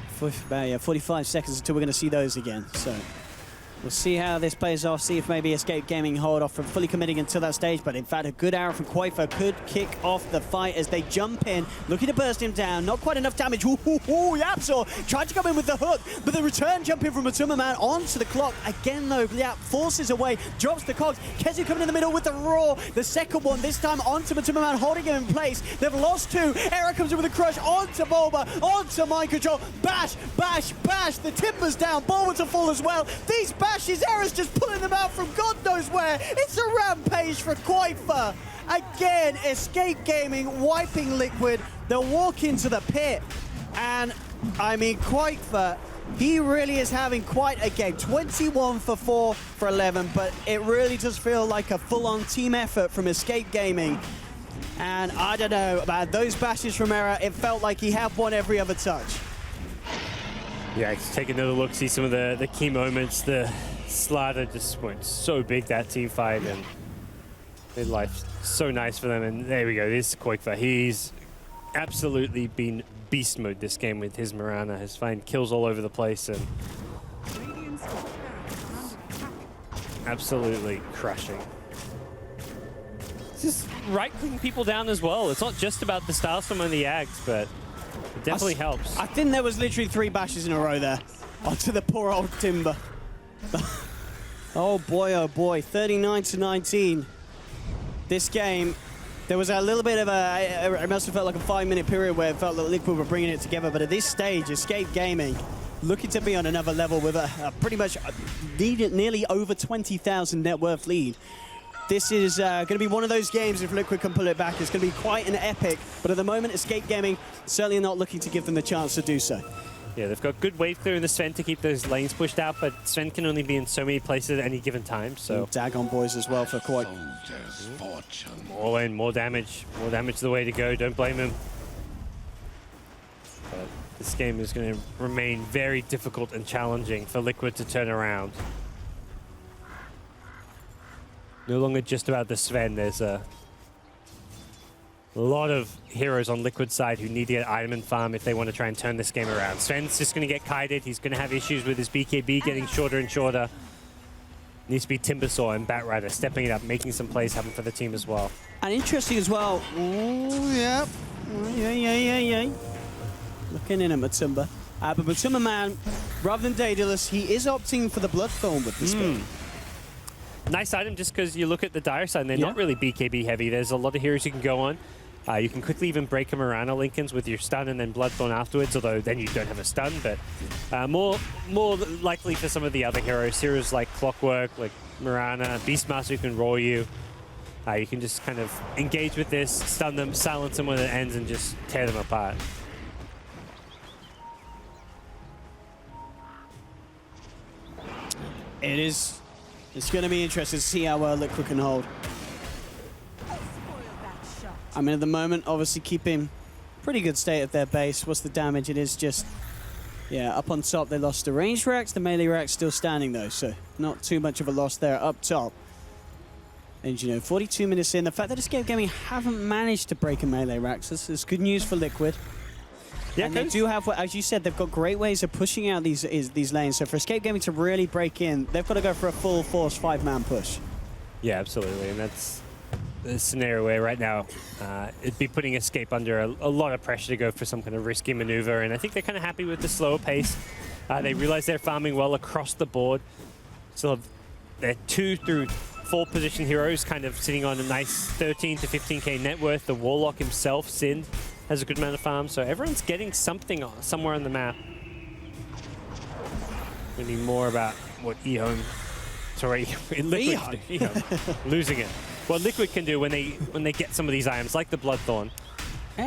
For about 45 seconds until we're going to see those again. So we'll see how this plays off, see if maybe Escape Gaming hold off from fully committing until that stage. But in fact, a good arrow from Quaifa could kick off the fight as they jump in, looking to burst him down. Not quite enough damage. Yapzor tried to come in with the hook, but the return jump in from Matuma Man onto the clock. Again, though, Yap forces away, drops the cogs. Kezu coming in the middle with the roar. The second one, this time onto Matuma Man, holding him in place. They've lost 2. Era comes in with a crush onto Bulba, onto mind control. Bash, bash, bash. The timber's down. Bulba to fall as well. These bashes, Era's just pulling them out from God knows where. It's a rampage for Quaifa. Again, Escape Gaming wiping Liquid. They'll walk into the pit. And, I mean, Quaifa, he really is having quite a game. 21 for 4 for 11, but it really does feel like a full-on team effort from Escape Gaming. And I don't know about those bashes from Era. It felt like he had one every other touch. Yeah, take another look, see some of the key moments. The Slardar just went so big, that team fight, and made life so nice for them. And there we go, this is Quaifa. He's absolutely been beast mode this game with his Mirana. Has found kills all over the place and absolutely crushing. Just right-clicking people down as well. It's not just about the Starstorm and the Ags, but it definitely helps. I think there was literally 3 bashes in a row there onto the poor old Timber. Oh boy, 39 to 19. This game, there was a little bit of it must have felt like a 5-minute period where it felt like Liquid were bringing it together, but at this stage, Escape Gaming looking to be on another level with a pretty much nearly over 20,000 net worth lead. This is going to be one of those games, if Liquid can pull it back, it's going to be quite an epic, but at the moment, Escape Gaming certainly not looking to give them the chance to do so. Yeah, they've got good wave clear in the Sven to keep those lanes pushed out, but Sven can only be in so many places at any given time, so... Dagon boys as well for quite... All in, more damage the way to go, don't blame him. But this game is going to remain very difficult and challenging for Liquid to turn around. No longer just about the Sven, there's a lot of heroes on Liquid side who need to get item and farm if they want to try and turn this game around. Sven's just going to get kited. He's going to have issues with his BKB getting shorter and shorter. Needs to be Timbersaw and Bat Rider stepping it up, making some plays happen for the team as well. And interesting as well. Oh, yeah. Yeah. Looking in at Matumba. But Matumba Man, rather than Daedalus, he is opting for the Bloodthorn with this build. nice item just because you look at the dire side and they're not really BKB heavy. There's a lot of heroes you can go on. You can quickly even break a Mirana Lincolns with your stun and then Bloodthorn afterwards, although then you don't have a stun. But more likely for some of the other heroes. Heroes like Clockwork, like Mirana, Beastmaster who can roar you. You can just kind of engage with this, stun them, silence them when it ends, and just tear them apart. It's going to be interesting to see how well Liquid can hold. I mean, at the moment, obviously keeping pretty good state of their base. What's the damage? It is just, yeah, up on top they lost the ranged racks. The melee rack's still standing though, so not too much of a loss there up top. And you know, 42 minutes in, the fact that Escape Gaming haven't managed to break a melee racks, this is good news for Liquid. Yeah, and they do have, as you said, they've got great ways of pushing out these lanes. So for Escape Gaming to really break in, they've got to go for a full force 5-man push. Yeah, absolutely, and that's the scenario where right now it'd be putting Escape under a lot of pressure to go for some kind of risky maneuver, and I think they're kind of happy with the slower pace. They realize they're farming well across the board. Still have their 2 through 4 position heroes kind of sitting on a nice 13 to 15k net worth. The Warlock himself, Sind, has a good amount of farm, so everyone's getting something somewhere on the map. We need more about what Liquid losing it. What Liquid can do when they get some of these items, like the Bloodthorn,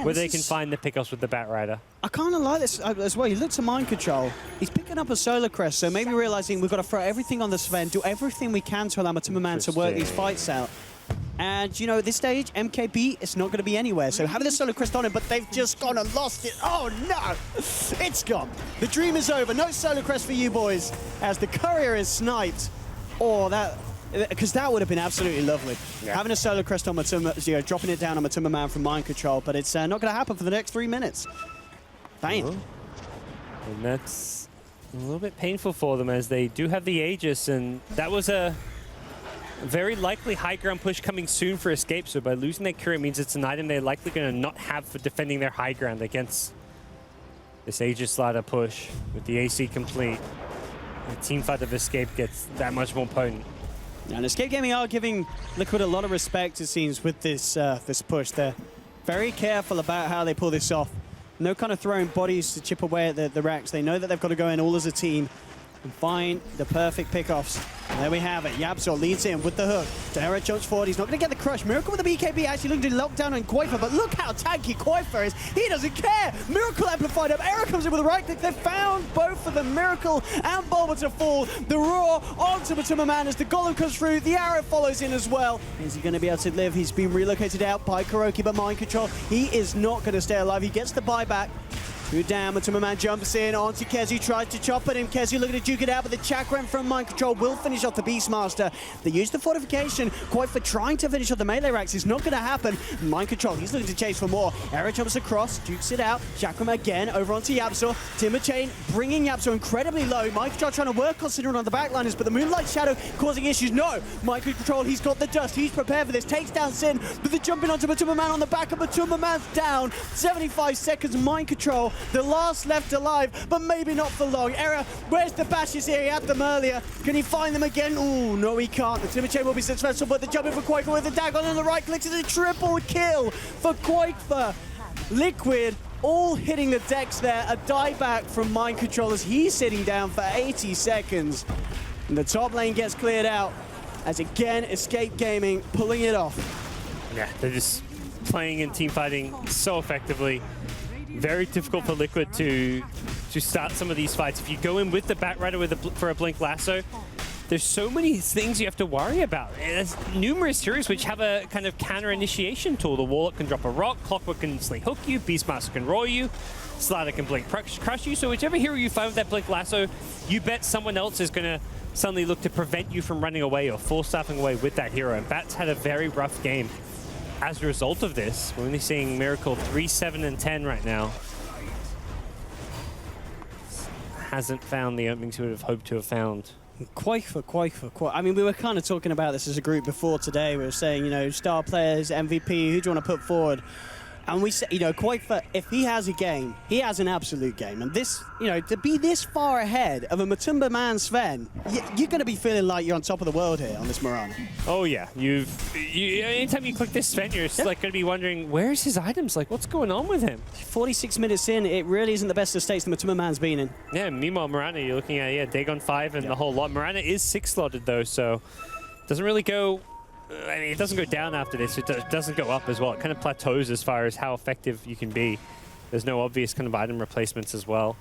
where they can find the pickoffs with the Batrider. I kind of like this as well. You look to Mind Control. He's picking up a Solar Crest, so maybe realizing we've got to throw everything on the Sven, do everything we can to allow Matuma to work these fights out. And, you know, at this stage, MKB, it's not going to be anywhere. So having the Solar Crest on him, but they've just gone and lost it. Oh, no! It's gone. The dream is over. No Solar Crest for you boys, as the Courier is sniped. Oh, that... Because that would have been absolutely lovely. Yeah. Having a Solar Crest on Matuma, you know, dropping it down on Matuma Man from Mind Control, but it's not going to happen for the next 3 minutes. Bang. And that's a little bit painful for them, as they do have the Aegis, and that was a very likely high ground push coming soon for Escape. So by losing their Courier, it means it's an item they're likely going to not have for defending their high ground against this Aegis ladder push. With the AC complete, the team fight of Escape gets that much more potent. And Escape Gaming are giving Liquid a lot of respect, it seems, with this this push. They're very careful about how they pull this off. No kind of throwing bodies to chip away at the racks. They know that they've got to go in all as a team and find the perfect pickoffs. And there we have it. Yapzor leads in with the hook. Dara jumps forward. He's not going to get the crush. Miracle with the BKB actually looking to lock down on Koifa, but look how tanky Koifa is. He doesn't care. Miracle amplified up. Era comes in with a right click. They found both of them, Miracle and Bulba, to fall. The roar onto Matuma Man as the Golem comes through. The arrow follows in as well. Is he going to be able to live? He's been relocated out by Kuroki, but Mind Control, he is not going to stay alive. He gets the buyback. 2 down, Matuma Man jumps in onto Kezi, tries to chop at him. Kezi looking to duke it out, but the Chakram from Mind Control will finish off the Beastmaster. They use the fortification, quite for trying to finish off the melee racks. It's not going to happen. Mind Control, he's looking to chase for more. Arrow jumps across, dukes it out. Chakram again over onto Yapzor. Timber Chain bringing Yapzor incredibly low. Mind Control trying to work considering on the backliners, but the Moonlight Shadow causing issues. No, Mind Control, he's got the dust. He's prepared for this. Takes down Sin, but the jumping onto Matuma Man on the back of Matuma Man's down. 75 seconds, Mind Control, the last left alive, but maybe not for long. Era, where's the bashes here? He had them earlier. Can he find them again? Ooh, no, he can't. The Timber Chain will be successful, but the jumping for Quaker with the Dagon on the right clicks is a triple kill for Quaker. Liquid all hitting the decks there. A dieback from Mind Control as he's sitting down for 80 seconds. And the top lane gets cleared out as again Escape Gaming pulling it off. Yeah, they're just playing and team fighting so effectively. Very difficult for Liquid to start some of these fights. If you go in with the Batrider for a Blink Lasso, there's so many things you have to worry about. There's numerous heroes which have a kind of counter initiation tool. The Warlock can drop a rock, Clockwork can instantly hook you, Beastmaster can roar you, Slider can Blink crush you. So whichever hero you find with that Blink Lasso, you bet someone else is going to suddenly look to prevent you from running away or force staffing away with that hero. And Bat's had a very rough game. As a result of this, we're only seeing Miracle 3, 7, and 10 right now. Hasn't found the openings he would have hoped to have found. Quite. I mean, we were kind of talking about this as a group before today. We were saying, you know, star players, MVP, who do you want to put forward? And we say, you know, Quaitfa, if he has a game, he has an absolute game. And this, you know, to be this far ahead of a Matumba man Sven, you're going to be feeling like you're on top of the world here on this Mirana. Oh yeah, anytime you click this Sven, you're just like going to be wondering, where's his items? Like, what's going on with him? 46 minutes in, it really isn't the best of states the Matumba man's been in. Yeah, meanwhile, Mirana, you're looking at, Dagon 5 and the whole lot. Mirana is 6-slotted though, so doesn't really go... I mean, it doesn't go down after this. It doesn't go up as well. It kind of plateaus as far as how effective you can be. There's no obvious kind of item replacements as well.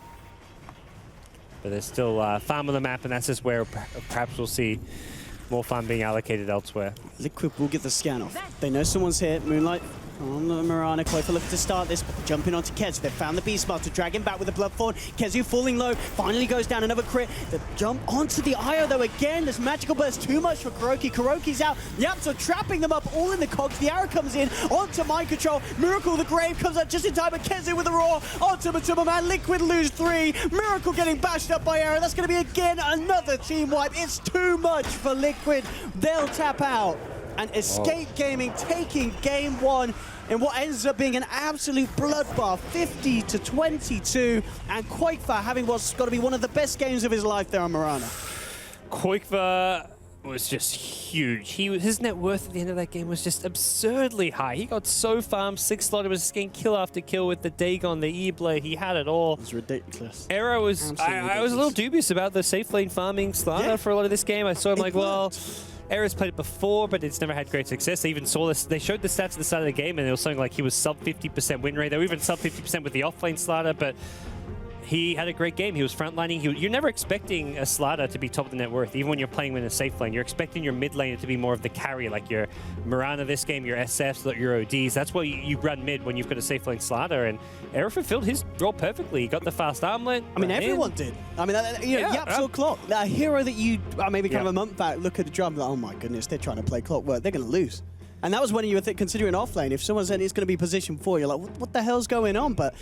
But there's still farm on the map, and that's just where perhaps we'll see more farm being allocated elsewhere. Liquid will get the scan off. They know someone's here. Moonlight on the Mirana. Quaitfa looking to start this. Jumping onto Kez. They found the Beast Master. Drag him back with the Bloodthorn. Kezu falling low. Finally goes down. Another crit. The jump onto the Io though again. This magical burst too much for Kuroki. Kuroki's out. Yapso trapping them up all in the cogs. The arrow comes in onto Mind Control. Miracle the Grave comes out just in time. But Kezu with the Roar onto Matumba Man. Liquid lose 3. Miracle getting bashed up by arrow. That's going to be again another team wipe. It's too much for Liquid. They'll tap out. And Escape Gaming taking game 1 in what ends up being an absolute bloodbath, 50-22, and Quaitfa having what's got to be one of the best games of his life there on Mirana. Quaitfa was just huge. His net worth at the end of that game was just absurdly high. He got so farmed, 6-slotted, was getting kill after kill with the Dagon, the E-Blade. He had it all. It was ridiculous. Arrow was... I was a little dubious about the safe lane farming Slana for a lot of this game. I saw him like, well... Arrow's played it before, but it's never had great success. They even saw this. They showed the stats at the start of the game, and it was something like he was sub 50% win rate. They were even sub 50% with the off-lane Slaughter, but he had a great game. He was frontlining. You're never expecting a Slaughter to be top of the net worth, even when you're playing in a safe lane. You're expecting your mid laner to be more of the carry, like your Mirana this game, your SFs, your ODs. That's why you run mid when you've got a safe lane Slaughter, and Arrow fulfilled his role perfectly. He got the fast armlet. I mean, everyone did. I mean, you know, Yapso Clock, a hero that you maybe kind of a month back look at the drum, like, oh my goodness, they're trying to play Clockwork. They're going to lose. And that was when you were considering off lane. If someone said it's going to be position 4, you're like, what the hell's going on? But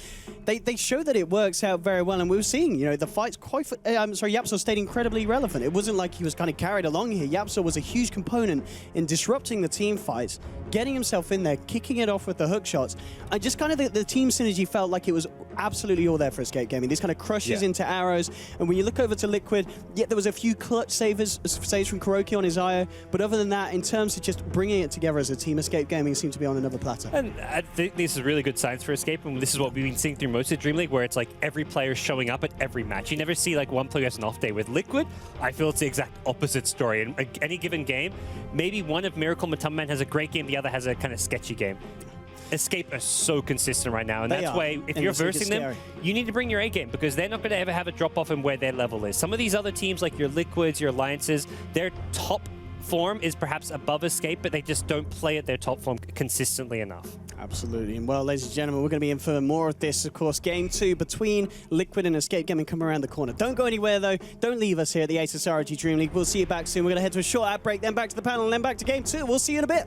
they show that it works out very well. And we were seeing, you know, the fights Yapso stayed incredibly relevant. It wasn't like he was kind of carried along here. Yapso was a huge component in disrupting the team fights, getting himself in there, kicking it off with the hook shots. And just kind of the team synergy felt like it was absolutely all there for Escape Gaming. These kind of crushes into arrows. And when you look over to Liquid, there was a few clutch saves from Kuroki on his Io. But other than that, in terms of just bringing it together as a team, Escape Gaming seemed to be on another platter. And I think this is really good signs for Escape, and this is what we've been seeing through most of DreamLeague, where it's like every player showing up at every match. You never see like one player has an off day. With Liquid, I feel it's the exact opposite story. In any given game, maybe one of Miracle Matumba Man has a great game, the other has a kind of sketchy game. Escape are so consistent right now, and that's why if you're versing them, you need to bring your A game, because they're not going to ever have a drop off in where their level is. Some of these other teams, like your Liquids, your Alliances, their top form is perhaps above Escape, but they just don't play at their top form consistently enough. Absolutely. And well, ladies and gentlemen, we're going to be in for more of this, of course. Game 2 between Liquid and Escape Gaming come around the corner. Don't go anywhere, though. Don't leave us here at the ASUS ROG DreamLeague. We'll see you back soon. We're going to head to a short ad break, then back to the panel, and then back to Game 2. We'll see you in a bit.